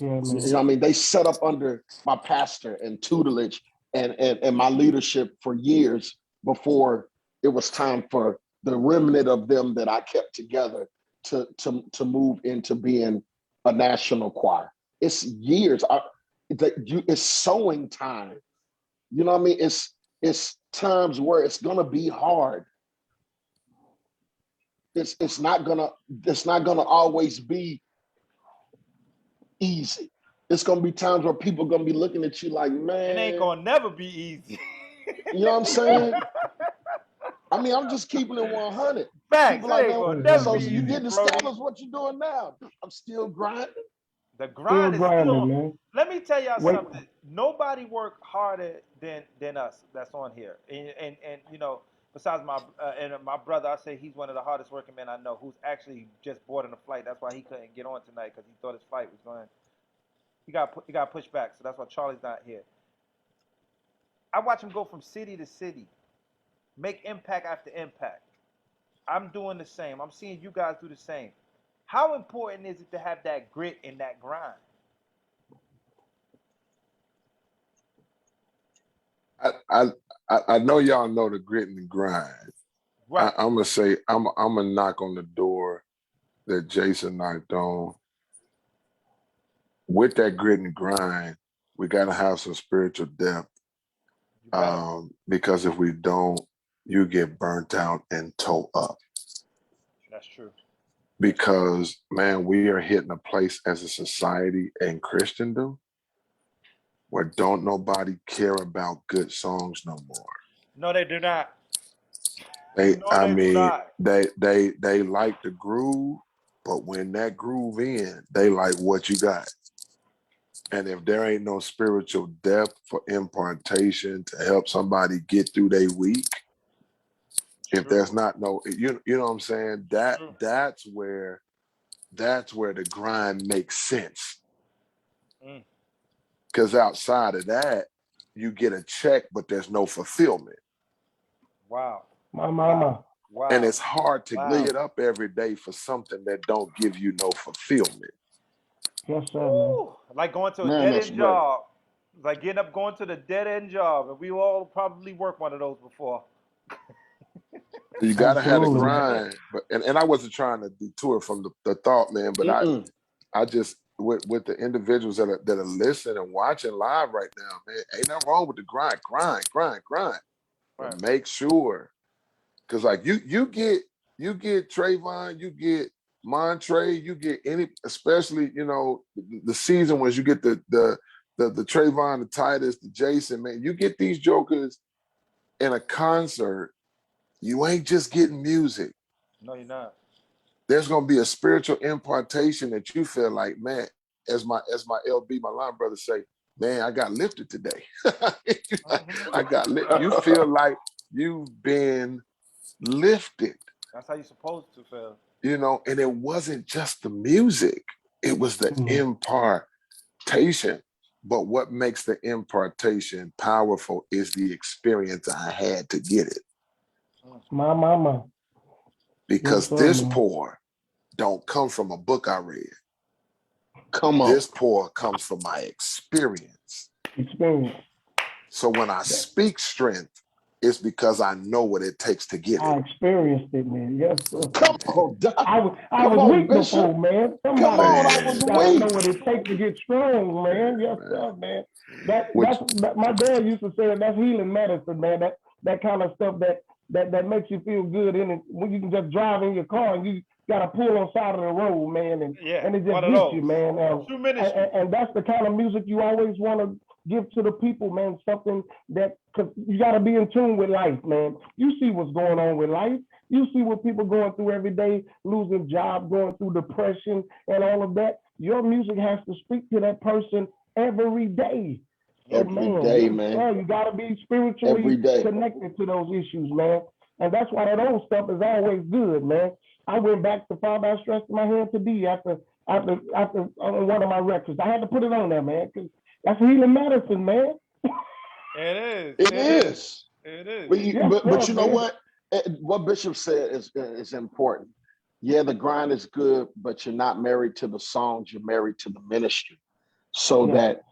You know what I mean? They set up under my pastor and tutelage and my leadership for years before it was time for the remnant of them that I kept together to move into being a national choir. It's years. It's sowing time. You know what I mean? It's times where it's gonna be hard. It's not gonna always be easy. It's gonna be times where people are gonna be looking at you like, man, it ain't gonna never be easy. You know what I'm saying? I mean, I'm just keeping it 100. Facts. Like, so you getting established what you're doing now. I'm still grinding. The grind is still on. Man. Let me tell y'all something. Nobody worked harder than us that's on here. And you know, besides my brother, I say he's one of the hardest working men I know, who's actually just boarding a flight. That's why he couldn't get on tonight, because he thought his flight was going. He got pushed back, so that's why Charlie's not here. I watch him go from city to city, make impact after impact. I'm doing the same. I'm seeing you guys do the same. How important is it to have that grit and that grind? I know y'all know the grit and the grind. Right. I'm gonna say I'm gonna knock on the door that Jason knocked on. With that grit and grind, we gotta have some spiritual depth. Because if we don't, you get burnt out and toe up. That's true. Because, man, we are hitting a place as a society and Christendom where don't nobody care about good songs no more. No, they do not. They like the groove, but when that groove in, they like what you got. And if there ain't no spiritual depth for impartation to help somebody get through their week, if there's not no, you know what I'm saying? That's where the grind makes sense. Because outside of that, you get a check, but there's no fulfillment. Wow. My mama. Wow. And it's hard to get up every day for something that don't give you no fulfillment. Yes, sir, man. Like going to a dead-end job. Like getting up, going to the dead-end job. And we all probably worked one of those before. You gotta have the grind. But and I wasn't trying to detour from the thought, man, but I just with the individuals that are listening and watching live right now, man, ain't nothing wrong with the grind. Right. But make sure, because like you get Trevone, you get Montrae, you get any, especially, you know, the season when you get the Trevone, the Titus, the Jason, man, you get these jokers in a concert, you ain't just getting music. No, you're not. there's gonna be a spiritual impartation that you feel like, man, as my LB, my line brother say, man, I got lifted today. I got lifted. You feel like you've been lifted. That's how you're supposed to feel. You know, and it wasn't just the music, it was the impartation. But what makes the impartation powerful is the experience I had to get it. My mama. Because this pour don't come from a book I read. Come on. This pour comes from my experience. So when I speak strength, it's because I know what it takes to get it. I experienced it, man. Yes, sir. Come on, Doc. I was weak before, man. Somebody Come on, I was weak. know what it takes to get strong, man. Yes, sir, man. That's my dad used to say that's healing medicine, man. That kind of stuff that makes you feel good in it. When you can just drive in your car and you gotta pull on side of the road, man, and it just hits you, man. And that's the kind of music you always want to give to the people, man. Something that, cause you gotta be in tune with life, man. You see what's going on with life. You see what people going through every day, losing jobs, going through depression and all of that. Your music has to speak to that person every day. Every day, man. You gotta be spiritually connected to those issues, man. And that's why that old stuff is always good, man. I went back to Father I Stretched My Hand to Thee after on one of my records. I had to put it on there, man, because that's healing medicine, man. It is. But you know man. what Bishop said is important. Yeah, the grind is good, but you're not married to the songs, you're married to the ministry. So that,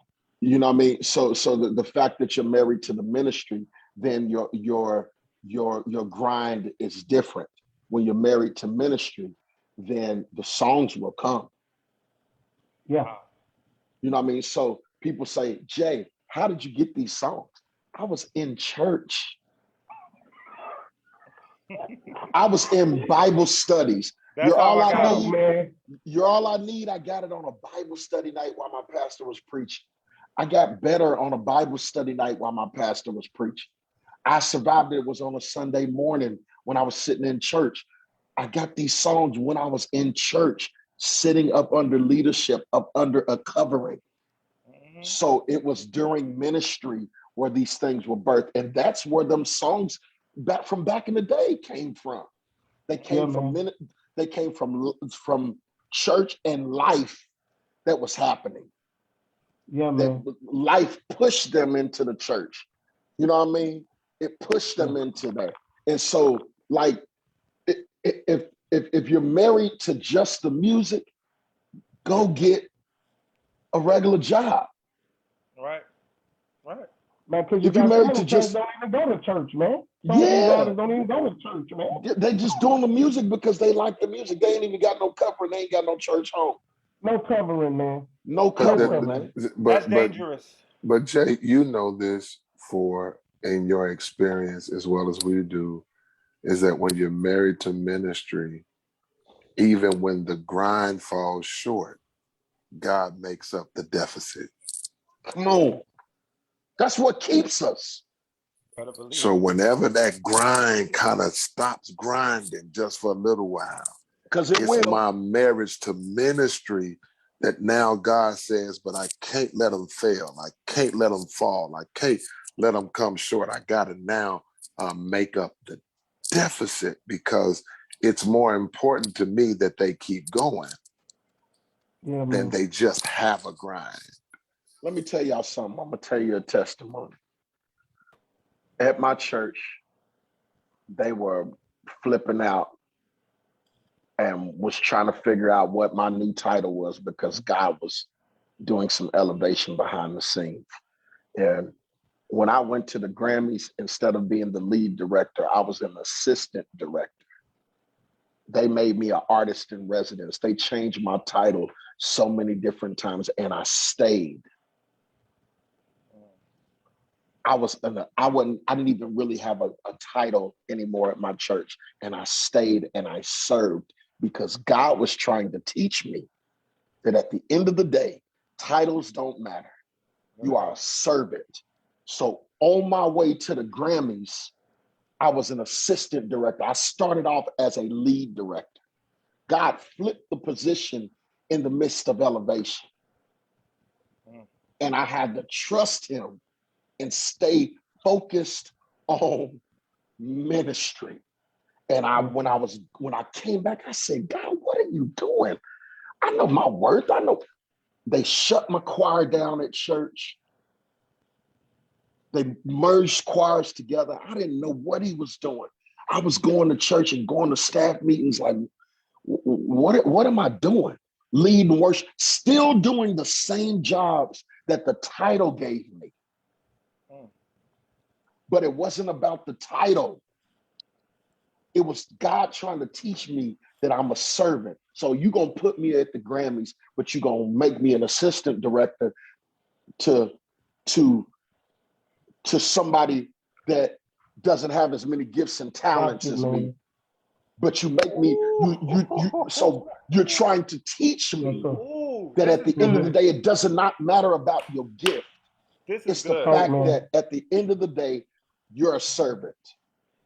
you know what I mean? So the fact that you're married to the ministry, then your grind is different. When you're married to ministry, then the songs will come. Yeah. You know what I mean? So people say, Jay, how did you get these songs? I was in church. I was in Bible studies. You're all I need. I got it on a Bible study night while my pastor was preaching. I got better on a Bible study night while my pastor was preaching. I survived it was on a Sunday morning when I was sitting in church. I got these songs when I was in church, sitting up under leadership, up under a covering. So it was during ministry where these things were birthed. And that's where them songs back in the day came from. They came from church and life that was happening. Yeah, man. That life pushed them into the church. You know what I mean? It pushed them into there. And so, like, if you're married to just the music, go get a regular job. Right. Man, because if you're married to just don't even go to church, man. Some artists don't even go to church, man. They just doing the music because they like the music. They ain't even got no covering. They ain't got no church home. No covering, man. No covering, man. That's dangerous. But Jay, you know this in your experience as well as we do, is that when you're married to ministry, even when the grind falls short, God makes up the deficit. Come on. That's what keeps us. So whenever that grind kind of stops grinding just for a little while, because it's my marriage to ministry that now God says, but I can't let them fail. I can't let them fall. I can't let them come short. I got to now make up the deficit because it's more important to me that they keep going than they just have a grind. Let me tell y'all something. I'm going to tell you a testimony. At my church, they were flipping out and was trying to figure out what my new title was because God was doing some elevation behind the scenes. And when I went to the Grammys, instead of being the lead director, I was an assistant director. They made me an artist in residence. They changed my title so many different times, and I stayed. I didn't even really have a title anymore at my church, and I stayed and I served because God was trying to teach me that at the end of the day, titles don't matter. You are a servant. So on my way to the Grammys, I was an assistant director. I started off as a lead director. God flipped the position in the midst of elevation. And I had to trust him and stay focused on ministry. And when I came back, I said, God, what are you doing? I know my worth. I know. They shut my choir down at church. They merged choirs together. I didn't know what he was doing. I was going to church and going to staff meetings like, what am I doing? Leading worship, still doing the same jobs that the title gave me. But it wasn't about the title. It was God trying to teach me that I'm a servant. So you're going to put me at the Grammys, but you're going to make me an assistant director to somebody that doesn't have as many gifts and talents as me. But you make me, so you're trying to teach me that at the end of the day, it does not matter about your gift. It's the fact that at the end of the day, you're a servant.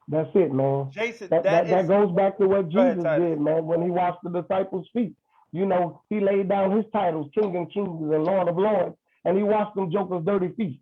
That's it, man. Jason, that goes back to what Jesus did, man, when he washed the disciples' feet. You know, he laid down his titles, King of Kings and Lord of Lords, and he washed them jokers' dirty feet.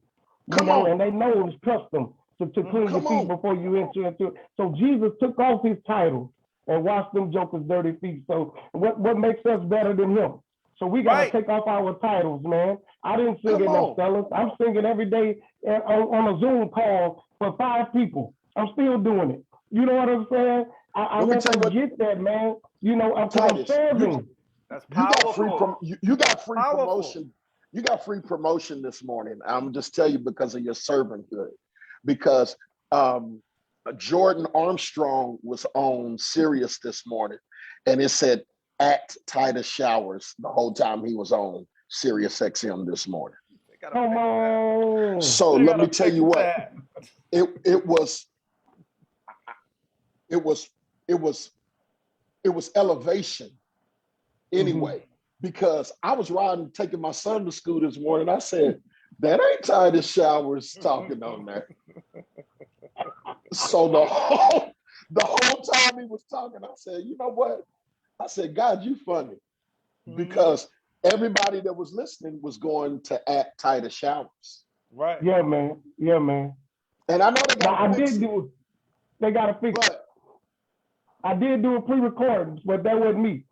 You know, and they know it's custom to clean your feet before you enter into it. So Jesus took off his titles and washed them jokers' dirty feet. So what makes us better than him? So we got to take off our titles, man. I didn't sing enough, fellas. I'm singing every day on a Zoom call for 5 people. I'm still doing it. You know what I'm saying? I want to get that, man. You know, I'm serving. That's powerful. You got free promotion. You got free promotion this morning. I'm just tell you because of your servanthood. Because Jordan Armstrong was on Sirius this morning, and it said at Titus Showers the whole time he was on Sirius XM this morning. Come on. So let me tell you what. It was elevation anyway, because I was taking my son to school this morning. I said, that ain't Titus Showers talking on there. So the whole time he was talking, I said, you know what? I said, God, you funny. Because everybody that was listening was going to at Titus Showers. Right. Yeah, man. Yeah, man. And I know they got to fix it. They got to fix it. I did do a pre-recording, but that wasn't me.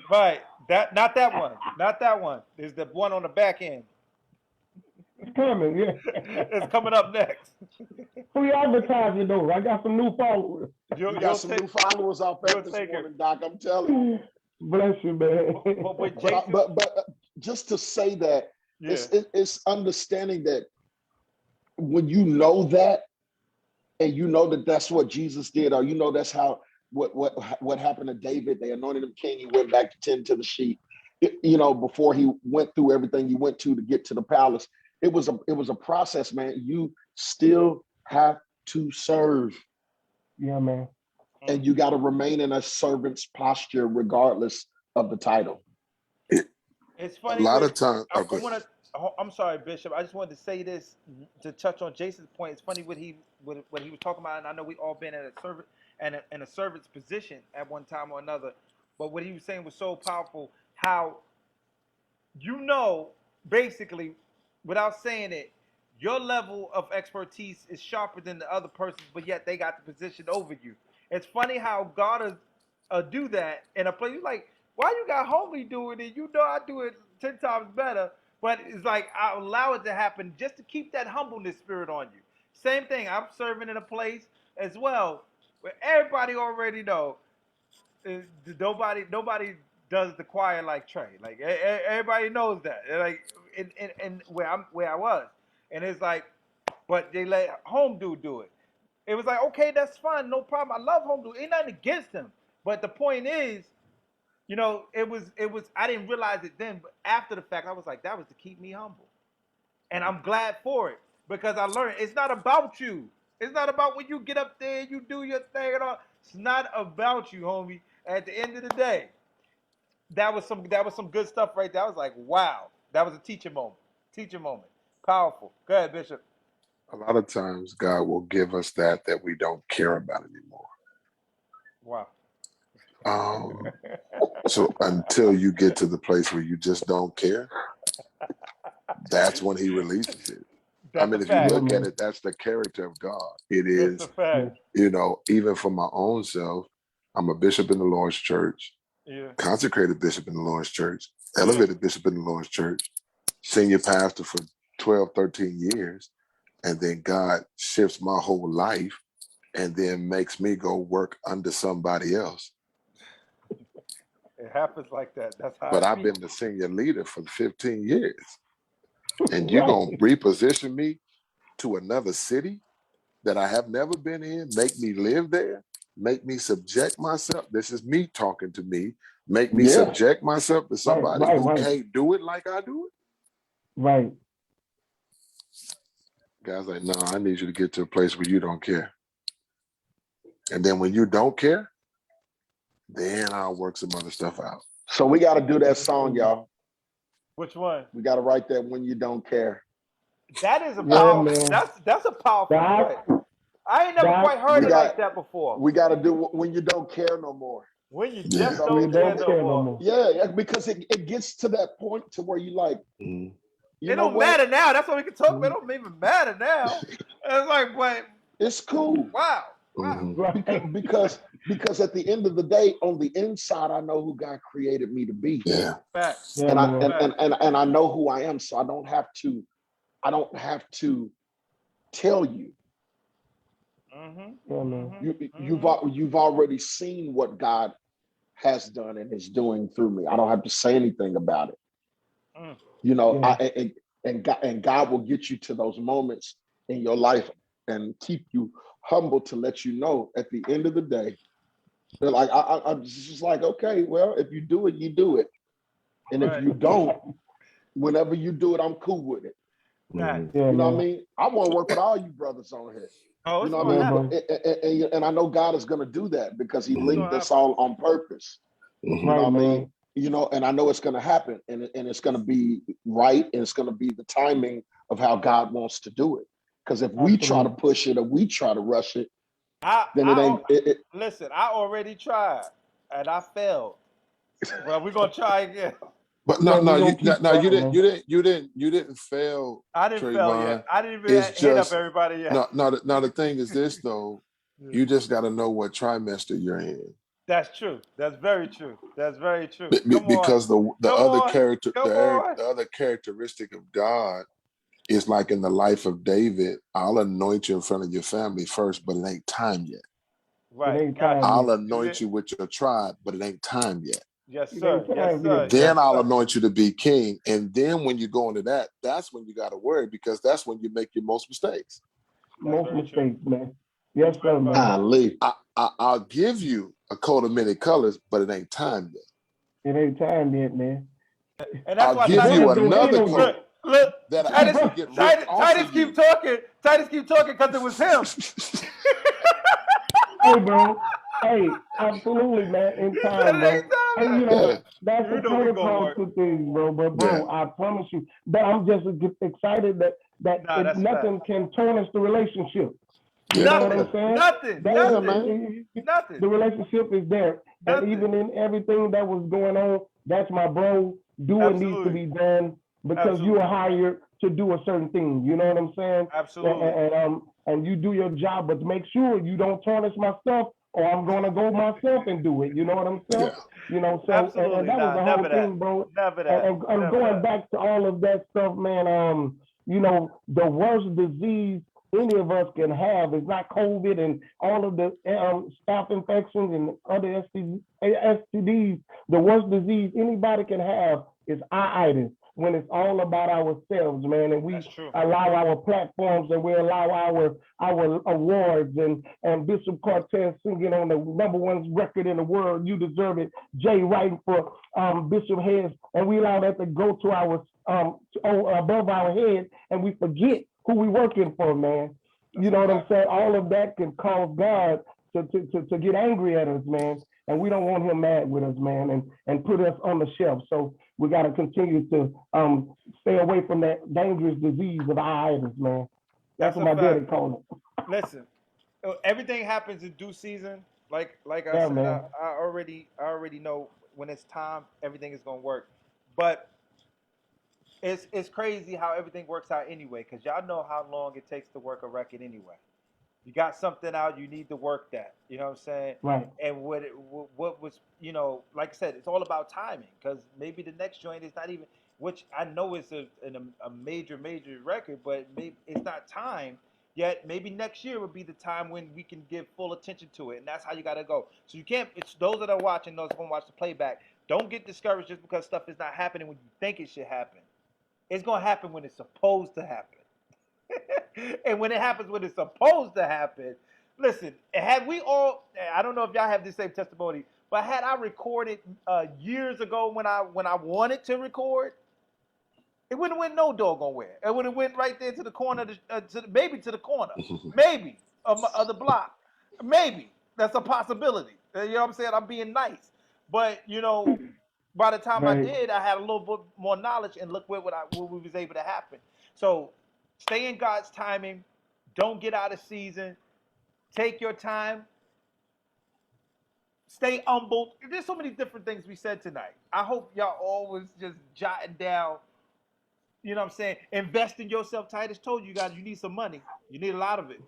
Right. Not that one. Not that one. There's the one on the back end. It's coming, yeah. It's coming up next. Free advertising, though. I got some new followers. You got some new followers off that this morning, Doc. I'm telling you. Bless you, man. But just to say that, it's understanding that when you know that, and you know that that's what Jesus did, or you know that's how what happened to David. They anointed him king. He went back to tend to the sheep. You know, before he went through everything he went to get to the palace. It was a process, man. You still have to serve. Yeah, man. And you got to remain in a servant's posture regardless of the title. It's funny. A lot of times. I'm sorry, Bishop. I just wanted to say this to touch on Jason's point. It's funny what he was talking about, and I know we all been in a servant and in a servant's position at one time or another. But what he was saying was so powerful. How basically, without saying it, your level of expertise is sharper than the other person's, but yet they got the position over you. It's funny how God do that in a place. You're like, why you got homie doing it? You know I do it 10 times better. But it's like I allow it to happen just to keep that humbleness spirit on you. Same thing. I'm serving in a place as well where everybody already know. Nobody does the choir like Trey. Like everybody knows that. Like in where I was, and it's like, but they let home dude do it. It was like, okay, that's fine, no problem. I love home dude. Ain't nothing against him. But the point is, it was. I didn't realize it then, but after the fact, I was like, that was to keep me humble, and I'm glad for it because I learned it's not about you. It's not about when you get up there, you do your thing and all. It's not about you, homie. At the end of the day, that was some good stuff right there. I was like, wow, that was a teaching moment. Powerful. Go ahead, Bishop. A lot of times God will give us that we don't care about anymore. Wow. So until you get to the place where you just don't care, that's when he releases it. That's I mean, if you look at it, that's the character of God. It is, even for my own self, I'm a bishop in the Lord's church, consecrated bishop in the Lord's church, elevated bishop in the Lord's church, senior pastor for 12, 13 years. And then God shifts my whole life and then makes me go work under somebody else. It happens like that. That's how. But I've been the senior leader for 15 years. And you're going to reposition me to another city that I have never been in, make me live there, make me subject myself. This is me talking to me. Make me subject myself to somebody who can't do it like I do it. Right. Guys like, no, I need you to get to a place where you don't care. And then when you don't care, then I'll work some other stuff out. So we got to do that song, y'all. Which one? We got to write that When You Don't Care. That is a powerful. That's a powerful point. I ain't never quite heard it like that before. We got to do When You Don't Care No More. When you just don't care no more. Yeah, because it gets to that point to where you like. It don't matter now. That's what we can talk about. It don't even matter now. It's like, but it's cool. Wow. Because at the end of the day, on the inside, I know who God created me to be. Yeah. Facts. And I know who I am, so I don't have to tell you. You've already seen what God has done and is doing through me. I don't have to say anything about it. You know, and God will get you to those moments in your life and keep you humble to let you know at the end of the day, they're like, I'm just like, okay, well, if you do it, you do it. And if you don't, whenever you do it, I'm cool with it. You know what I mean? I want to work with all you brothers on here. You know what I mean? And I know God is going to do that because he linked us all on purpose. You know what I mean? You know, and I know it's going to happen and it's going to be right. And it's going to be the timing of how God wants to do it. Because if we try to push it or we try to rush it, then it ain't. Listen, I already tried and I failed. Well, we're going to try again. But you didn't fail. I didn't fail yet. I didn't even hit up everybody yet. No, the thing is this though, you just got to know what trimester you're in. That's true. That's very true. That's very true. Because the other characteristic of God is like in the life of David. I'll anoint you in front of your family first, but it ain't time yet. Right. I'll anoint you with your tribe, but it ain't time yet. Yes, sir. Yes, sir. Then I'll anoint you to be king. And then when you go into that, that's when you got to worry because that's when you make your most mistakes. Most mistakes, man. Yes, sir, man. I'll give you a coat of many colors, but it ain't time yet. It ain't time yet, man. And that's I'll give you another coat. Look, Titus keep talking. Titus keep talking because it was him. Hey, bro. Hey, absolutely, man. In time, bro. And, you know, that's the protocol to things, bro. But, bro, I promise you. But I'm just excited that nothing can tarnish the relationship. You know what I'm saying? Nothing. The relationship is there. And even in everything that was going on, that's my bro. Do what needs to be done because you are hired to do a certain thing. You know what I'm saying? Absolutely. And you do your job, but make sure you don't tarnish my stuff or I'm going to go myself and do it. You know what I'm saying? Yeah. You know, so and that was the whole thing, bro. And going back to all of that stuff, man, you know, the worst disease any of us can have is not COVID and all of the staph infections and other STDs. The worst disease anybody can have is itis when it's all about ourselves, man. And we allow our platforms and we allow our awards and Bishop Cortez singing on the #1 record in the world, You Deserve It, Jay writing for Bishop Heads, and we allow that to go to our above our head and we forget who we working for, man. You know what I'm saying? All of that can cause God to get angry at us, man. And we don't want him mad with us, man, and put us on the shelf. So we got to continue to stay away from that dangerous disease of itis, man. That's what my daddy called it. Listen, everything happens in due season. Like I said, I already know when it's time, everything is gonna work. But it's crazy how everything works out anyway, because y'all know how long it takes to work a record anyway. You got something out, you need to work that. You know what I'm saying? Right. And what was, like I said, it's all about timing, because maybe the next joint is not even, which I know is a major record, but maybe it's not time yet. Maybe next year would be the time when we can give full attention to it, and that's how you got to go. So you can't. It's those that are watching, those going to watch the playback. Don't get discouraged just because stuff is not happening when you think it should happen. It's going to happen when it's supposed to happen. And when it happens when it's supposed to happen, listen, had we all, I don't know if y'all have the same testimony, but had I recorded years ago when I wanted to record, it wouldn't went no doggone where. It would have went right there to the corner, maybe to the corner, maybe of the block, maybe. That's a possibility. You know what I'm saying? I'm being nice, but by the time I did, I had a little bit more knowledge, and look what we was able to happen. So stay in God's timing. Don't get out of season. Take your time. Stay humbled. There's so many different things we said tonight. I hope y'all always just jotting down. You know what I'm saying? Invest in yourself. Titus told you guys you need some money. You need a lot of it.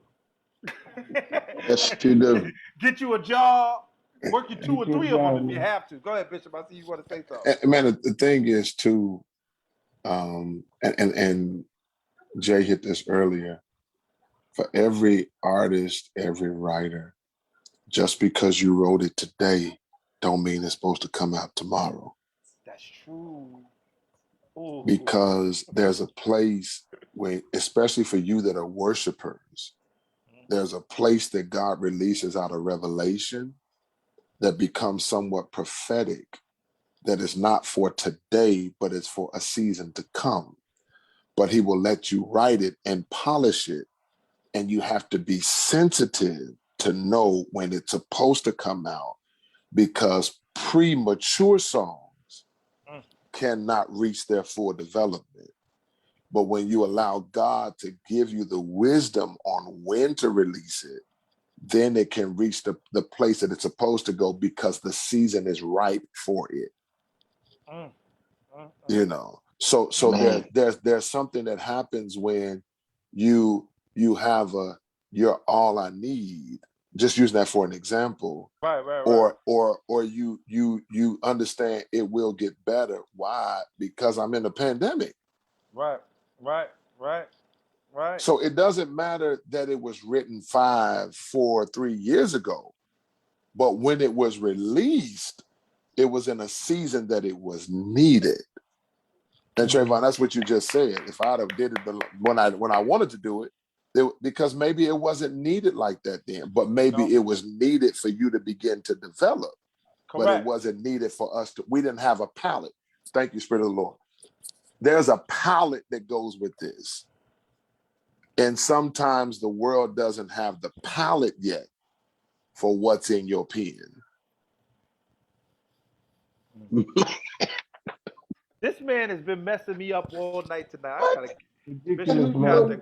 Yes, you do. Get you a job. Work your 2 or 3 of them if you have to. Go ahead, Bishop. I see you want to say something. Man, the thing is too, and Jay hit this earlier. For every artist, every writer, just because you wrote it today, don't mean it's supposed to come out tomorrow. That's true. Ooh. Because there's a place where, especially for you that are worshipers, there's a place that God releases out of revelation that becomes somewhat prophetic, that is not for today, but it's for a season to come. But he will let you write it and polish it. And you have to be sensitive to know when it's supposed to come out, because premature songs cannot reach their full development. But when you allow God to give you the wisdom on when to release it, then it can reach the place that it's supposed to go, because the season is ripe for it. So there's something that happens when you have you're all I need. Just using that for an example. Right. Or you understand it will get better. Why? Because I'm in a pandemic. Right. So it doesn't matter that it was written 5, 4, 3 years ago, but when it was released, it was in a season that it was needed. And Trevone, that's what you just said. If I'd have did it when I wanted to do it, because maybe it wasn't needed like that then, but maybe it was needed for you to begin to develop. Correct. But it wasn't needed for us to. We didn't have a palette. Thank you, Spirit of the Lord. There's a palette that goes with this. And sometimes the world doesn't have the palette yet for what's in your pen. This man has been messing me up all night tonight. Ridiculous, man. This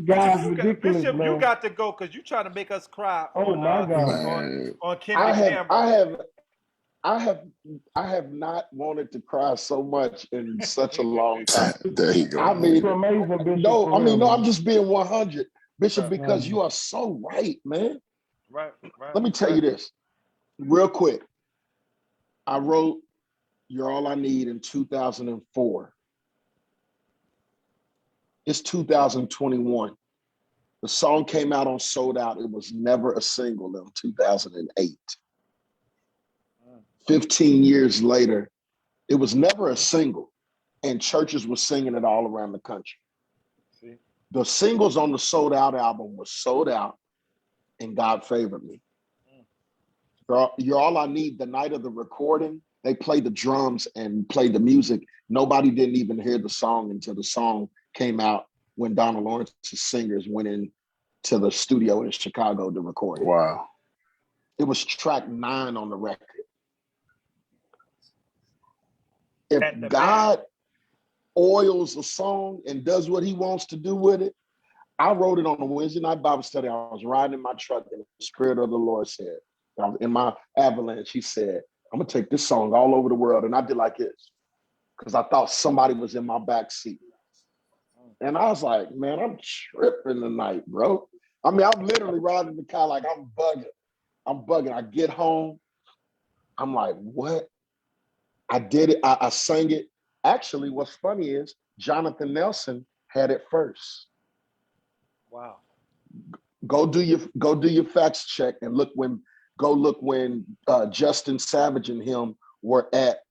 guy's ridiculous, Bishop, man. you got to go because you're trying to make us cry. Oh my God! On camera. I have not wanted to cry so much in such a long time. There you go. I mean, it's amazing, Bishop. No, I'm just being 100, Bishop, because you are so right, man. Right. Let me tell you this real quick. I wrote "You're All I Need" in 2004. It's 2021. The song came out on Sold Out. It was never a single in 2008. 15 years later, it was never a single, and churches were singing it all around the country. See? The singles on the Sold Out album were Sold Out and God Favored Me. You're All I Need, the night of the recording, they played the drums and played the music. Nobody didn't even hear the song until the song came out when Donna Lawrence's singers went in to the studio in Chicago to record it. Wow. It was track 9 on the record. If God oils a song and does what he wants to do with it, I wrote it on a Wednesday night Bible study. I was riding in my truck and the Spirit of the Lord said, in my avalanche, he said, I'm gonna take this song all over the world. And I did like this because I thought somebody was in my back seat. And I was like, man, I'm tripping tonight, bro. I mean, I'm literally riding the car like I'm bugging. I'm bugging. I get home. I'm like, what? I did it. I sang it. Actually, what's funny is Jonathan Nelson had it first. Wow. Go do your facts check and look when Justin Savage and him were at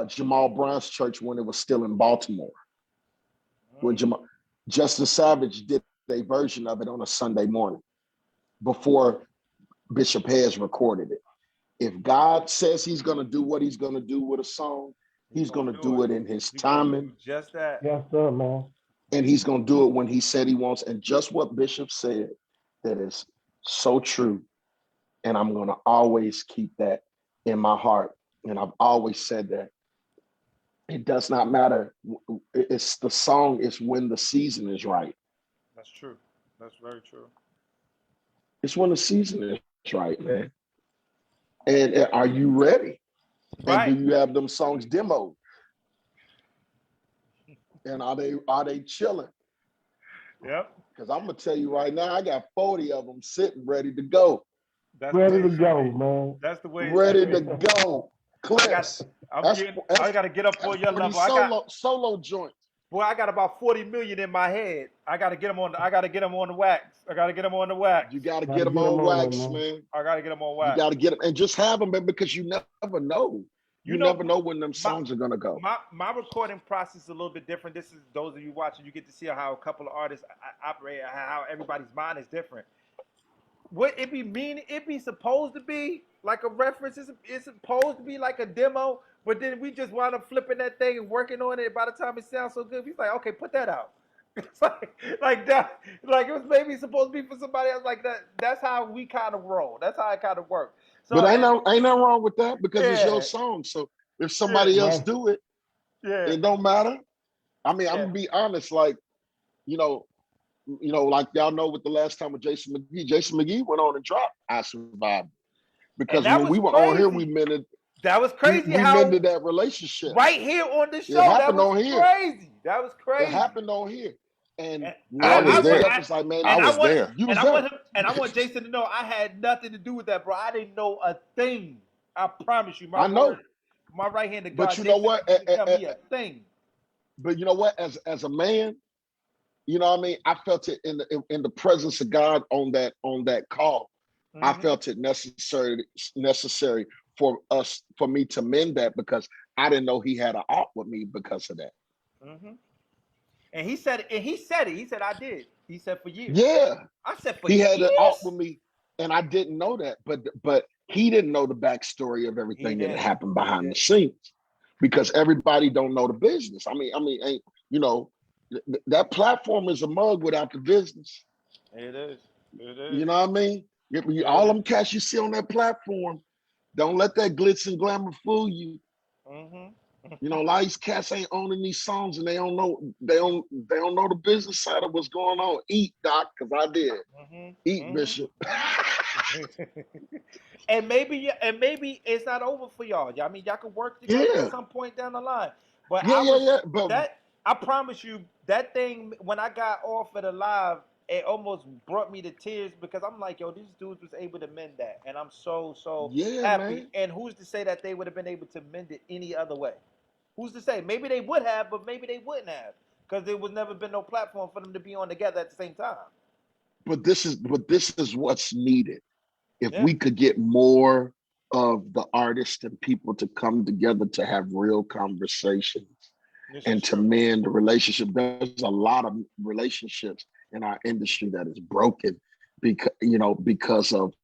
Jamal Brown's church when it was still in Baltimore. When Justin Savage did a version of it on a Sunday morning before Bishop Hayes recorded it. If God says he's going to do what he's going to do with a song, he's going to do it in his timing. Just that. Yes, sir, man. And he's going to do it when he said he wants. And just what Bishop said, that is so true. And I'm going to always keep that in my heart. And I've always said that. It does not matter. It's the song is when the season is right. That's true. That's very true. It's when the season is right, man. And are you ready? Right. And do you have them songs demoed? And are they chilling? Yep. Because I'm gonna tell you right now, I got 40 of them sitting ready to go. That's ready to go, man. That's the way. Ready to go. Clips. I got to get up on your level. Solo joints. Boy, I got about 40 million in my head. I got to get them on. I got to get them on the wax. You got to get them on wax, man. I got to get them on wax. You got to get them and just have them, man, because you never know. You never know when them songs are gonna go. My recording process is a little bit different. This is those of you watching. You get to see how a couple of artists operate. How everybody's mind is different. Would it be mean? It be supposed to be like a reference. It's supposed to be like a demo. But then we just wound up flipping that thing and working on it. By the time it sounds so good, he's like, okay, put that out. It's like that. Like it was maybe supposed to be for somebody else. Like that. That's how we kind of roll. That's how it kind of works. So, but ain't nothing wrong with that because it's your song. So if somebody else do it, it don't matter. I mean, I'm gonna be honest. Like, you know, like y'all know with the last time with Jason McGee went on and dropped "I Survived" because when we were on here, we mended. That was crazy. We mended that relationship right here on the show. It happened on here. Crazy. That was crazy. It happened on here. And I was there. I was like, man, I was there. You was there. I want Jason to know I had nothing to do with that, bro. I didn't know a thing. I promise you. I know. My right hand to God. But you know what? Tell me a thing. But you know what? As a man, you know what I mean? I felt it in the presence of God on that call. Mm-hmm. I felt it necessary for me to mend that because I didn't know he had an art with me because of that. Mm-hmm. And he said it. He said, I did. He said for years. Yeah. I said for years. He had an art with me, and I didn't know that. But he didn't know the backstory of everything that had happened behind the scenes because everybody don't know the business. I mean, you know, that platform is a mug without the business. It is. You know what I mean? All them cats you see on that platform, don't let that glitz and glamour fool you. Mm-hmm. You know, a lot of these cats ain't owning these songs and they don't know the business side of what's going on. Eat, Doc, because I did. Mm-hmm. Eat, Bishop. and maybe it's not over for y'all. I mean, y'all can work together at some point down the line. But I promise you, that thing when I got off at a live, it almost brought me to tears because I'm like, yo, these dudes was able to mend that, and I'm so happy. Man. And who's to say that they would have been able to mend it any other way? Who's to say? Maybe they would have, but maybe they wouldn't have because there was never been no platform for them to be on together at the same time. But this is what's needed. If we could get more of the artists and people to come together to have real conversations and to mend the relationship. There's a lot of relationships in our industry that is broken because of,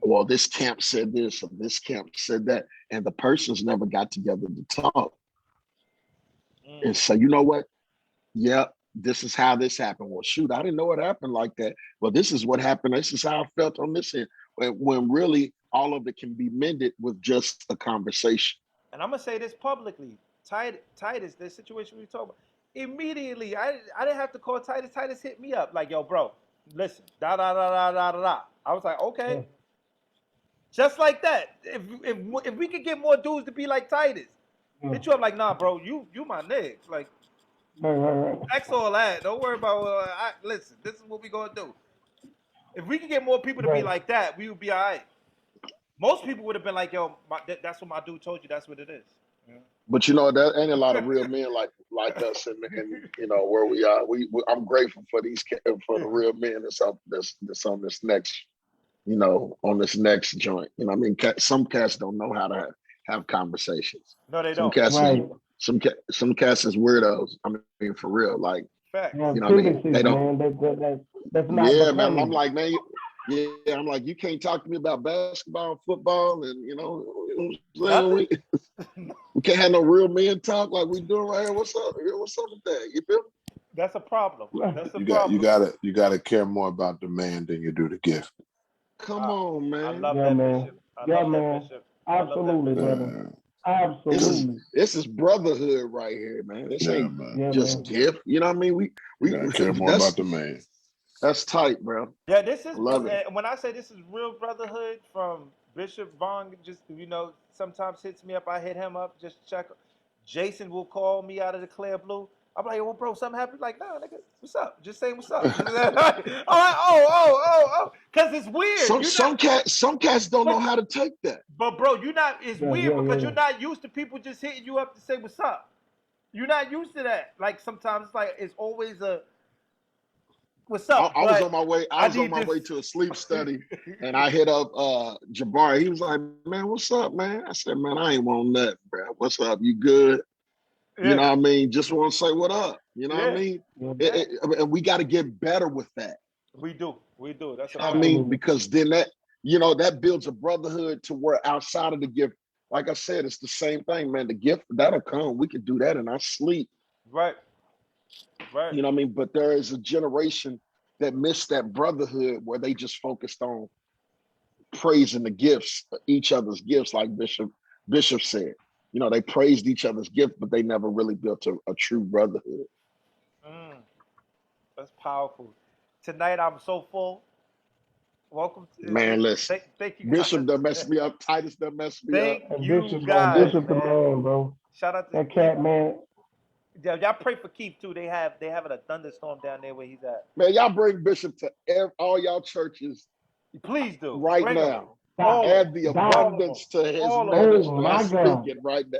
well, this camp said this or this camp said that, and the persons never got together to talk. And say, you know what? Yeah, this is how this happened. Well, shoot, I didn't know it happened like that. Well, this is what happened. This is how I felt on this end. When really all of it can be mended with just a conversation. And I'm gonna say this publicly. Titus, the situation we talk about, immediately, I didn't have to call Titus. Titus hit me up like, yo, bro, listen, da. I was like, okay. Just like that. If we could get more dudes to be like Titus, hit you up like, nah, bro, you my niggas. Like, that's all that. Don't worry about. Listen, this is what we gonna do. If we could get more people to be like that, we would be all right. Most people would have been like, yo, that's what my dude told you. That's what it is. Yeah. But there ain't a lot of real men like us, and where we are. I'm grateful for for the real men that's on this next, on this next joint. I mean, some cats don't know how to have conversations. No, they some don't. Cats some cats is weirdos. I mean, for real, like. Fact. Yeah, I mean? They don't. That's not. Yeah, man. I'm like, man. Yeah, I'm like, you can't talk to me about basketball and football, and we can't have no real men talk like we doing right here. What's up? What's up with that? You feel me? That's a problem. That's a problem. You gotta care more about the man than you do the gift. Come on, man. I love that, man. Bishop. I love that, Bishop. Absolutely, brother. Absolutely. This is brotherhood right here, man. This ain't just gift. You know what I mean? We care more about the man. That's tight, bro. Yeah, this is. Love it. When I say this is real brotherhood from Bishop Vaughn, just sometimes hits me up. I hit him up just to check. Jason will call me out of the clear blue. I'm like, well, bro, something happened. Like, nah, nigga, what's up? Just saying what's up. I'm like, oh, because it's weird. Some cats don't know how to take that. But bro, it's weird because you're not used to people just hitting you up to say what's up. You're not used to that. Like sometimes it's like it's always a what's up. I was on my way. I was on my way to a sleep study, and I hit up Jabari. He was like, "Man, what's up, man?" I said, "Man, I ain't want nothing, bro. What's up? You good?" Yeah. You know what I mean? Just want to say what up. You know what I mean? And we got to get better with that. We do. That's what I mean, because then that builds a brotherhood to where outside of the gift, like I said, it's the same thing, man. The gift that'll come. We could do that in our sleep. Right. You know what I mean? But there is a generation that missed that brotherhood where they just focused on praising the gifts, each other's gifts, like Bishop said. They praised each other's gifts, but they never really built a true brotherhood. That's powerful. Tonight I'm so full. Welcome to man. Listen, thank you. Bishop done messed me up. Titus done messed me up. Thank you, guys. Bishop the man, bro. Shout out to that cat, man. Yeah, y'all pray for Keith too. They having a thunderstorm down there where he's at. Man, y'all bring Bishop to all y'all churches. Please do right bring now. Add the abundance to his ministry. I'm speaking right now.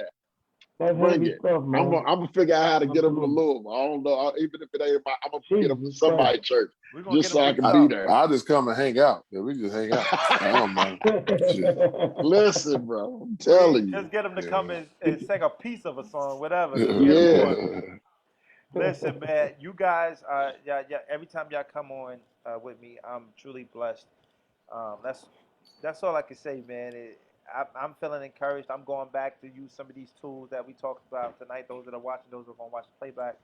That's bring heavy it. stuff, man. I'm gonna figure out how to get him to Louisville. I don't know. Even if it ain't I'm gonna get him to somebody's church just so I can be there. I'll just come and hang out. Yeah, we just hang out. I don't mind. Listen, bro, I'm telling you. Just get him to come and sing a piece of a song, whatever. Listen, man, you guys, every time y'all come on with me, I'm truly blessed. That's all I can say, man. I'm feeling encouraged. I'm going back to use some of these tools that we talked about tonight. Those that are watching, those that are going to watch the playback,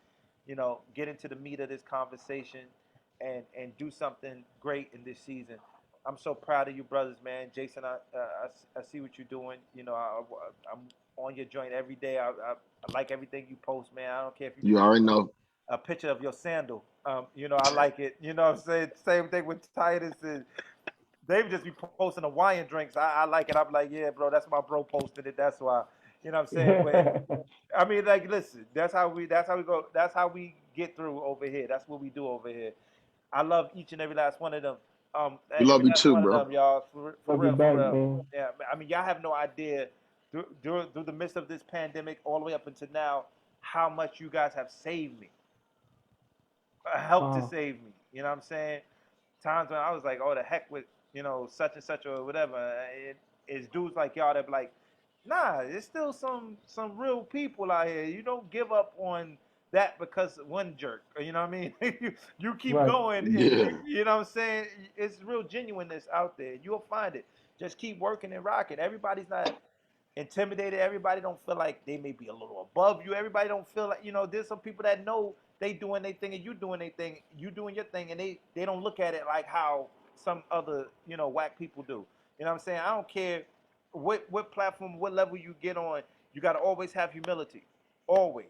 get into the meat of this conversation and do something great in this season. I'm so proud of you, brothers, man. Jason, I see what you're doing. I'm on your joint every day. I like everything you post, man. I don't care if you already know a picture of your sandal. I like it. You know what I'm saying? Same thing with Titus and they would just be posting Hawaiian drinks. I like it. I'm like, yeah, bro, that's my bro posted it. That's why. You know what I'm saying? But, I mean, like, listen, that's how we go. That's how we get through over here. That's what we do over here. I love each and every last one of them. We love you too, bro. Them, y'all, for real. Yeah, I mean, y'all have no idea through the midst of this pandemic, all the way up until now, how much you guys have saved me, helped to save me. You know what I'm saying? Times when I was like, oh, the heck with such and such or whatever. It's dudes like y'all that be like, nah, there's still some real people out here. You don't give up on that because one jerk. You know what I mean? you keep going. And you know what I'm saying? It's real genuineness out there. You'll find it. Just keep working and rocking. Everybody's not intimidated. Everybody don't feel like they may be a little above you. Everybody don't feel like, there's some people that know they doing their thing and you doing their thing. You doing your thing and they don't look at it like how some other, whack people do. You know what I'm saying? I don't care what platform, what level you get on, you got to always have humility. Always.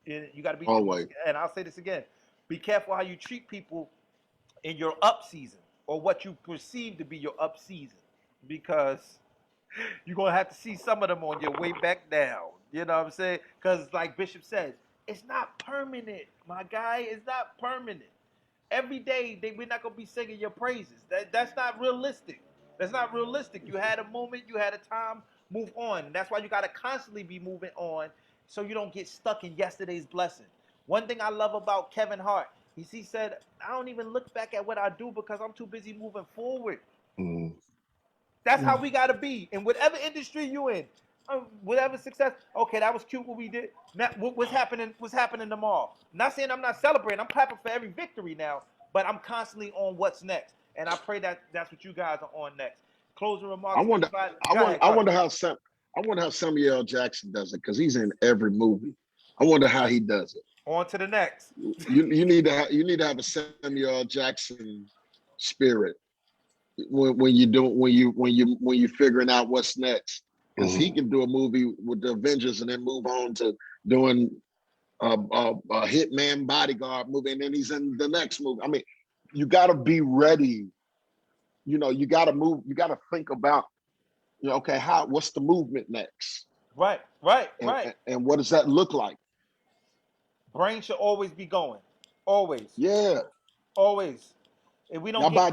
You got to be always. And I'll say this again. Be careful how you treat people in your up season or what you perceive to be your up season. because you're gonna have to see some of them on your way back down. You know what I'm saying? Because like Bishop says, it's not permanent, my guy. It's not permanent. Every day we're not gonna be singing your praises. That's not realistic. That's not realistic. You had a moment, you had a time, move on. That's why you gotta constantly be moving on so you don't get stuck in yesterday's blessing. One thing I love about Kevin Hart, he said, I don't even look back at what I do because I'm too busy moving forward. Mm. That's how we gotta be in whatever industry you in, whatever success. Okay, that was cute what we did. Now, what's happening? What's happening tomorrow? Not saying I'm not celebrating. I'm clapping for every victory now, but I'm constantly on what's next, and I pray that that's what you guys are on next. Closing remarks. I wonder how Samuel L. Jackson does it because he's in every movie. I wonder how he does it. On to the next. You need to have a Samuel L. Jackson spirit when you're figuring out what's next, because he can do a movie with the Avengers and then move on to doing a Hitman Bodyguard movie, and then he's in the next movie. I mean, you got to be ready. You know, you got to move. You got to think about, okay, what's the movement next? Right. And what does that look like? Brain should always be going. Always. Yeah. Always. If we don't y'all buy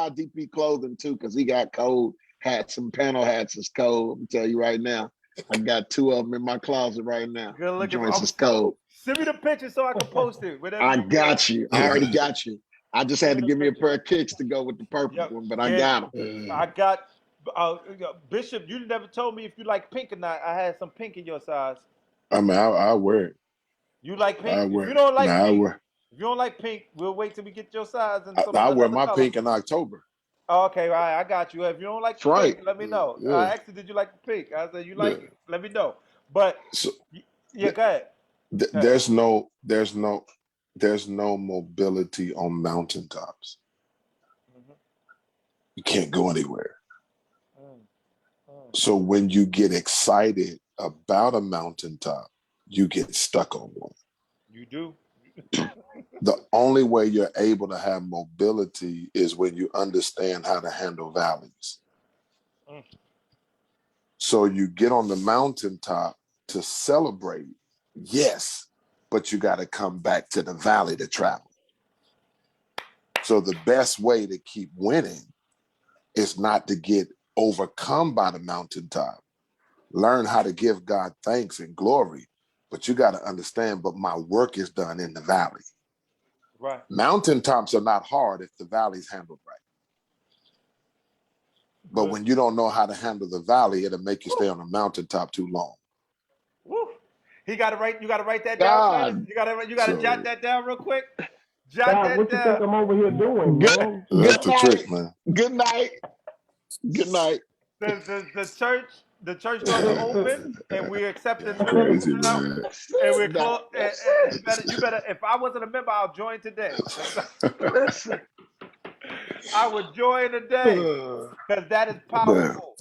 DP clothing too, because he got cold hats and panel hats is cold. I'm tell you right now. I got 2 of them in my closet right now. Good looking. Joints is cold. Send me the picture so I can post it. I got you. I already got you. I just had to give me a pair of kicks to go with the purple one, but I got them. I got Bishop. You never told me if you like pink or not. I had some pink in your size. I mean, I wear it. You like pink? If you don't like pink, if you don't like pink, we'll wait till we get your size. And I wear my pink in October. Oh, okay, all right, I got you. If you don't like pink, let me know. Yeah. I asked you, did you like the pink? I said, you like it? Let me know. But go ahead. There's no mobility on mountaintops. Mm-hmm. You can't go anywhere. So when you get excited about a mountaintop, you get stuck on one. You do. The only way you're able to have mobility is when you understand how to handle valleys. So you get on the mountaintop to celebrate, yes, but you got to come back to the valley to travel. So the best way to keep winning is not to get overcome by the mountaintop. Learn how to give God thanks and glory, but you got to understand, but my work is done in the valley. Right. Mountaintops are not hard if the valley's handled right. But when you don't know how to handle the valley, it'll make you stay on the mountaintop too long. Woo. You got to write that down. You got to jot that down real quick. Jot that what down. You think I'm over here doing, man? That's the trick, man. Good night. Good night. The church doors are open, and we're accepting crazy, man. And we're close. You better. If I wasn't a member, I'll join today. I would join today because that is powerful.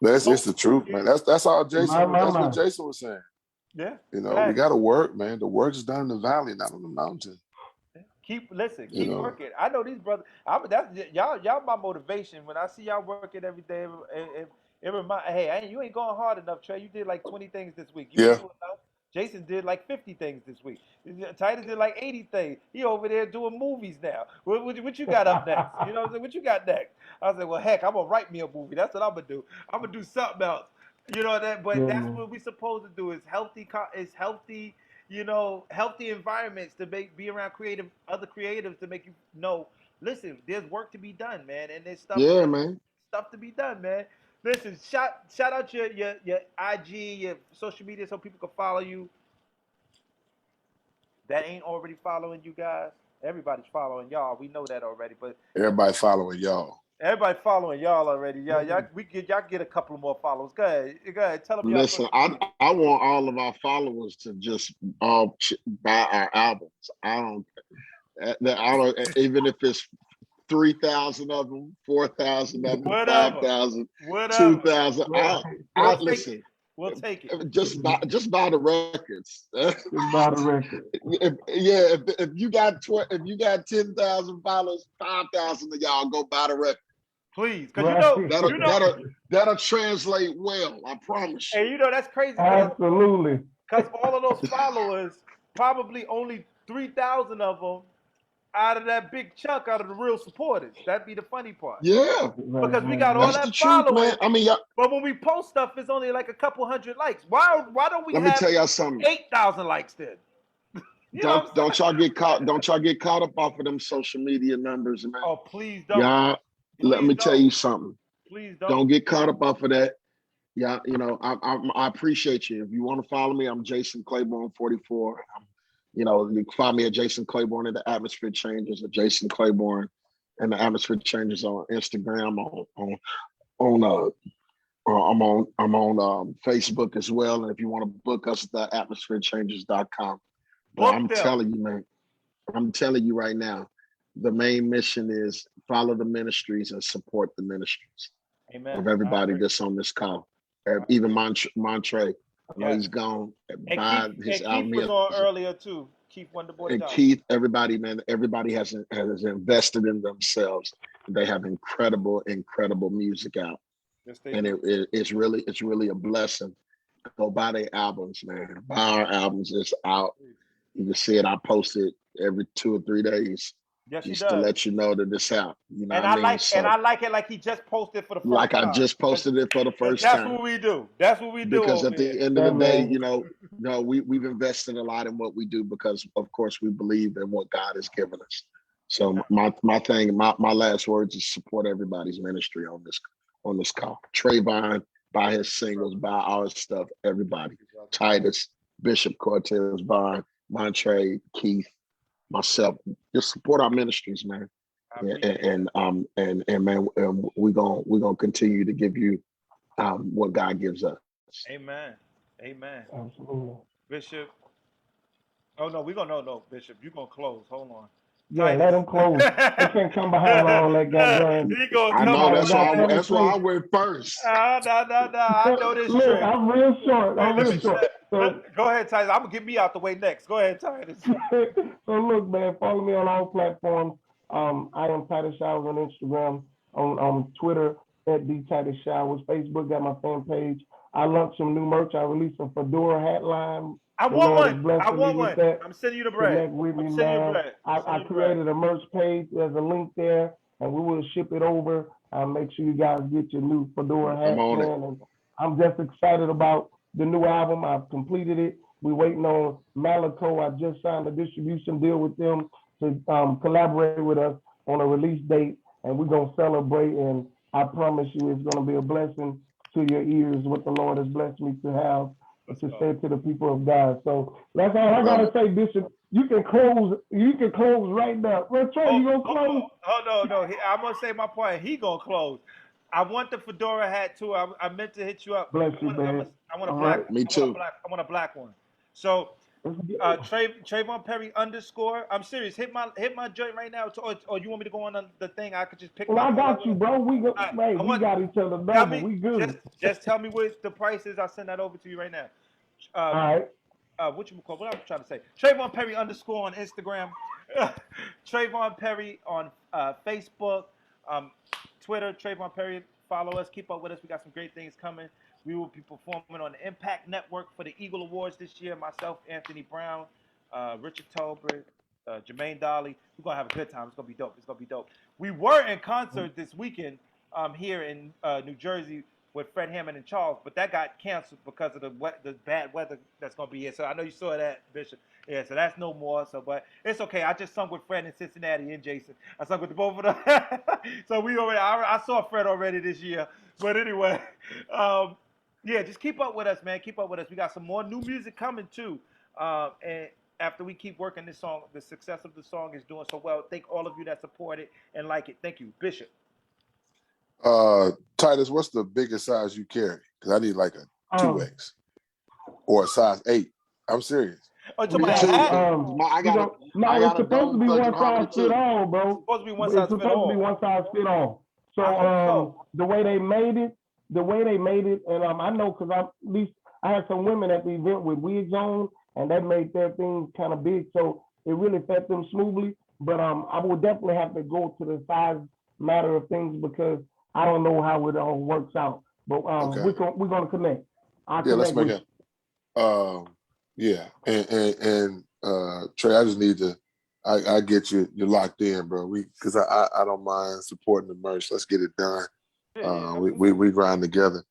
It's the truth, man. That's all Jason. That's what Jason was saying. Yeah. We got to work, man. The work is done in the valley, not on the mountain. Keep working. I know these brothers. Y'all my motivation. When I see y'all working every day, it reminds. Hey, you ain't going hard enough, Trey. You did like 20 things this week. You ain't doing enough. Jason did like 50 things this week. Titus did like 80 things. He over there doing movies now. What you got up next? You know what I'm saying? What you got next? I said, well, heck, I'm gonna write me a movie. That's what I'm gonna do. I'm gonna do something else. You know that. But that's what we supposed to do. Is healthy. Healthy environments to be around other creatives to make you know. Listen, there's work to be done, man, and there's stuff. Yeah, man. Stuff to be done, man. Listen, shout out your IG, your social media, so people can follow you. That ain't already following you guys. Everybody's following y'all. We know that already, but everybody following y'all. Everybody following y'all already. Y'all get a couple more followers. Go ahead. Tell them. Listen, I want all of our followers to just all buy our albums. I don't even if it's 3,000 of them, 4,000 of them, 5,000, 2,000. Listen. We'll take it. Just buy the records. Just buy the record. If you got 10,000 followers, 5,000 of y'all go buy the record. Please, because that'll translate well. I promise you. And you know that's crazy. Absolutely. Because all of those followers, probably only 3,000 of them out of that big chunk out of the real supporters. That'd be the funny part. Yeah. Because we got all that followers. I mean, but when we post stuff, it's only like a couple hundred likes. Why don't we have me tell y'all something. 8,000 likes then? Don't y'all get caught up off of them social media numbers, man. Oh, please don't. Y'all, let me tell you something. Please don't get caught up off of that. Yeah, you know, I appreciate you. If you want to follow me, I'm Jason Clayborn 44. You know, you can follow me at Jason Clayborn and the Atmosphere Changes, at Jason Clayborn and the Atmosphere Changes on Instagram, I'm on Facebook as well. And if you want to book us, the atmospherechanges.com. But I'm telling you, man, I'm telling you right now, the main mission is follow the ministries and support the ministries. Amen. Of everybody that's on this call. Even Montrae, I know he's gone. And Keith was on earlier too. Keith Wonderboy. And Keith, everybody, man, everybody has invested in themselves. They have incredible music out. Yes, and it's really a blessing. Go buy their albums, man. Buy our albums. It's out. You can see it. I post it every 2 or 3 days. Yes, just to let you know that it's out. You know and I like it like he just posted for the first time. Like I just posted it for the first time. That's what we do. That's what we do. Because at the end of the day, you know, we've invested a lot in what we do because, of course, we believe in what God has given us. So my last words is support everybody's ministry on this call. Trevone, buy his singles, buy our stuff. Everybody, Titus, Bishop, Cortez, Vaughn, Montrae, Keith, myself, just support our ministries, man. And man, we're gonna continue to give you what God gives us. Amen. Absolutely. Bishop. Oh no, no, Bishop. You're gonna close. Hold on. Yeah, Titus. Let him close. They can't come behind all that guy. I know that's why I went first. No. I know this trick. Look, I'm real short. So, go ahead, Titus. I'm gonna get me out the way next. Go ahead, Titus. So look, man, follow me on all platforms. I am Titus Showers on Instagram, on Twitter at the Titus Showers. Facebook got my fan page. I launched some new merch. I released a fedora hat line. I want one. I'm sending you the bread. I created a merch page. There's a link there, and we will ship it over. Make sure you guys get your new fedora hat. And I'm just excited about the new album. I've completed it. We're waiting on Malaco. I just signed a distribution deal with them to collaborate with us on a release date, and we're going to celebrate. And I promise you it's going to be a blessing to your ears, what the Lord has blessed me to have to say to the people of God. So that's all I got to say, Bishop. You can close right now. Trey, you going to close? No. I'm going to say my point. He going to close. I want the fedora hat too. I meant to hit you up. Bless you, man. I want a black. Right. Me too. I want a black one. So, Trevone Perry _ I'm serious. Hit my joint right now. Or you want me to go on the thing? I could just pick. Well, I got you, bro. We got each other number. We good. Just tell me what the price is. I'll send that over to you right now. All right. What I'm trying to say? Trevone Perry _ on Instagram. Trevone Perry on Facebook. Twitter, Trevone Perry. Follow us. Keep up with us. We got some great things coming. We will be performing on the Impact Network for the Eagle Awards this year. Myself, Anthony Brown, Richard Tolbert, Jermaine Dolly. We're going to have a good time. It's going to be dope. We were in concert this weekend here in New Jersey with Fred Hammond and Charles, but that got canceled because of the bad weather that's going to be here. So I know you saw that, Bishop. Yeah, so that's no more. So, but it's okay. I just sung with Fred in Cincinnati and Jason. I sung with both of them. So I saw Fred already this year. But anyway, yeah, just keep up with us, man. Keep up with us. We got some more new music coming too. And after we keep working this song, the success of the song is doing so well. Thank all of you that support it and like it. Thank you, Bishop. Titus, what's the biggest size you carry? Because I need like a 2X or a size 8. I'm serious. Oh, it's supposed to be one size fit all, bro. It's supposed to be one size fit all. It's supposed to be one size fit all. So the way they made it, and I know because I had some women at the event with wigs on, and that made their thing kind of big, so it really fit them smoothly. But I would definitely have to go to the size matter of things because I don't know how it all works out, but Okay. we're gonna connect. I'll Yeah, let's connect make it. Yeah, and Trey, I just need to. I get you. You're locked in, bro. Because I don't mind supporting the merch. Let's get it done. We grind together.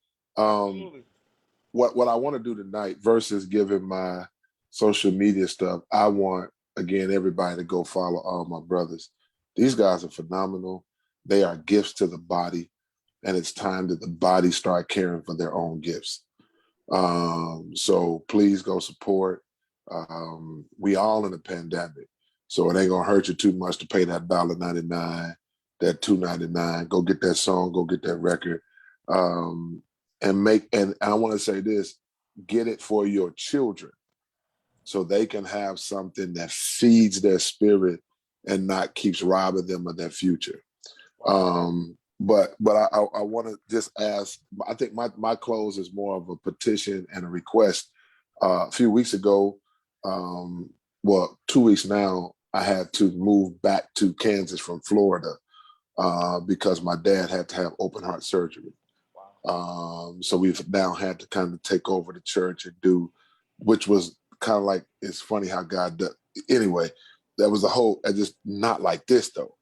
What I want to do tonight versus giving my social media stuff, I want again everybody to go follow all my brothers. These guys are phenomenal. They are gifts to the body, and it's time that the body start caring for their own gifts. So please go support. We all in a pandemic, so it ain't gonna hurt you too much to pay that $1.99, that $2.99. Go get that song, go get that record, and I want to say this: get it for your children, so they can have something that feeds their spirit and not keeps robbing them of their future. But I want to just ask. I think my close is more of a petition and a request. A few weeks ago, 2 weeks now, I had to move back to Kansas from Florida because my dad had to have open heart surgery. So we've now had to kind of take over the church and do, which was kind of like, it's funny how God does. Anyway, that was just not like this though.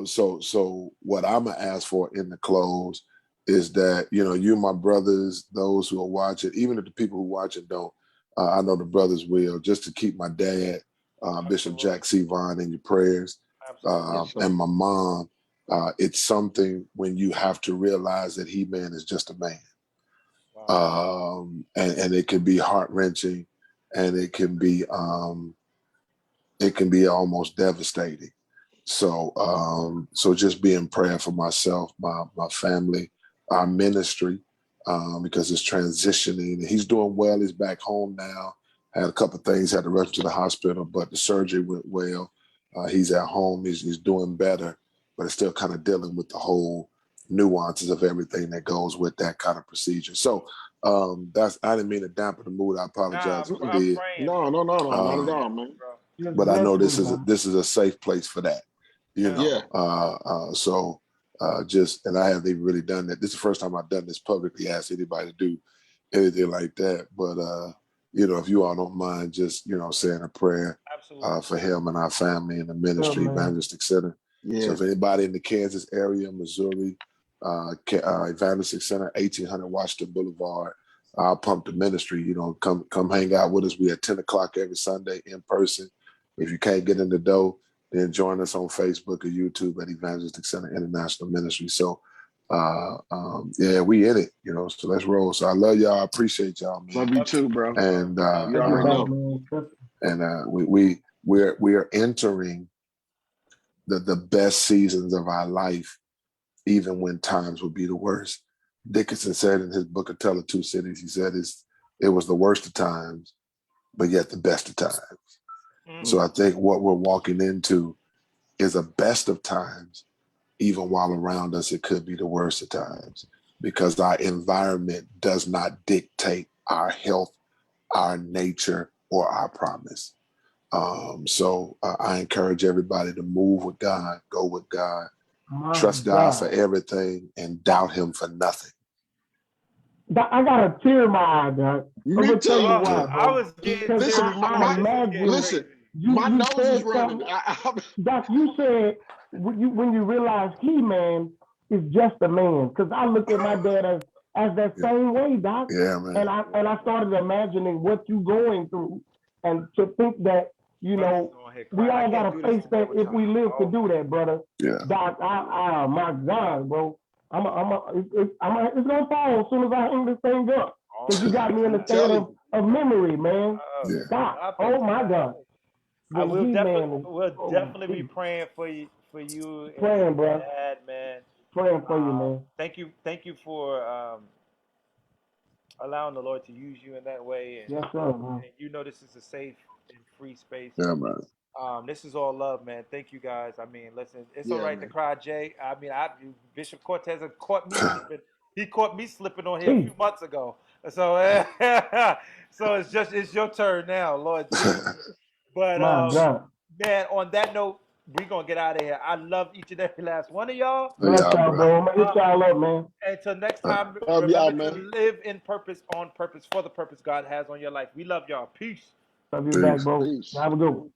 So what I'm gonna ask for in the close is that, you, my brothers, those who are watching, even if the people who watch it don't, I know the brothers will, just to keep my dad, Bishop Jack C. Vaughn, in your prayers, and my mom. It's something when you have to realize that He-Man is just a man. And it can be heart-wrenching, and it can be almost devastating. So just be in prayer for myself, my family, our ministry, because it's transitioning. He's doing well. He's back home now. Had a couple of things, had to rush to the hospital, but the surgery went well. He's at home. He's doing better, but it's still kind of dealing with the whole nuances of everything that goes with that kind of procedure. So I didn't mean to dampen the mood. I apologize if I did. No, not at all, man. But I know this is a safe place for that. So and I haven't even really done that. This is the first time I've done this publicly, asked anybody to do anything like that. But if you all don't mind, just saying a prayer for him and our family and the ministry, Evangelistic Center. Yeah. So if anybody in the Kansas area, Missouri, Evangelistic Center, 1800 Washington Boulevard, I'll pump the ministry. Come hang out with us. We at 10 o'clock every Sunday in person. If you can't get in the door, then join us on Facebook or YouTube at Evangelistic Center International Ministry. So, we in it, so let's roll. So I love y'all. I appreciate y'all, man. Love you too, bro. And you already know. And we are entering the best seasons of our life, even when times would be the worst. Dickinson said in his book, A Tale of Two Cities, he said it was the worst of times, but yet the best of times. So I think what we're walking into is a best of times, even while around us it could be the worst of times, because our environment does not dictate our health, our nature, or our promise. So I encourage everybody to move with God, go with God, trust God for everything, and doubt Him for nothing. I got a tear in my eye, Doc. I'm gonna tell you why, bro. I was getting listen. My nose is running. Doc, you said when you realize He-Man is just a man, because I look at my dad as that same way, Doc. Yeah, man. And I started imagining what you going through, and to think that we all gotta face that if we live to do that, brother. Yeah. Doc, my God, bro. It's gonna fall as soon as I hang this thing up. Because you got me in the state of memory, man. Doc, oh my God. We'll definitely be praying for you praying, and bro. Dad, man. Praying for you, man. Thank you for allowing the Lord to use you in that way. And, yes, sir, man. And this is a safe and free space. Yeah, man. This is all love, man. Thank you, guys. I mean, listen, it's all right to cry, Jay. I mean, Bishop Cortez had caught me slipping. He caught me slipping on here a few months ago. So, so it's your turn now, Lord Jesus. But man, on that note, we gonna get out of here. I love each and every last one of y'all. Bless y'all, bro. I'm gonna hit y'all up, man. Until next time, Love y'all, remember to man. live in purpose, on purpose, for the purpose God has on your life. We love y'all. Peace. Love you back, bro. Peace. Have a good one.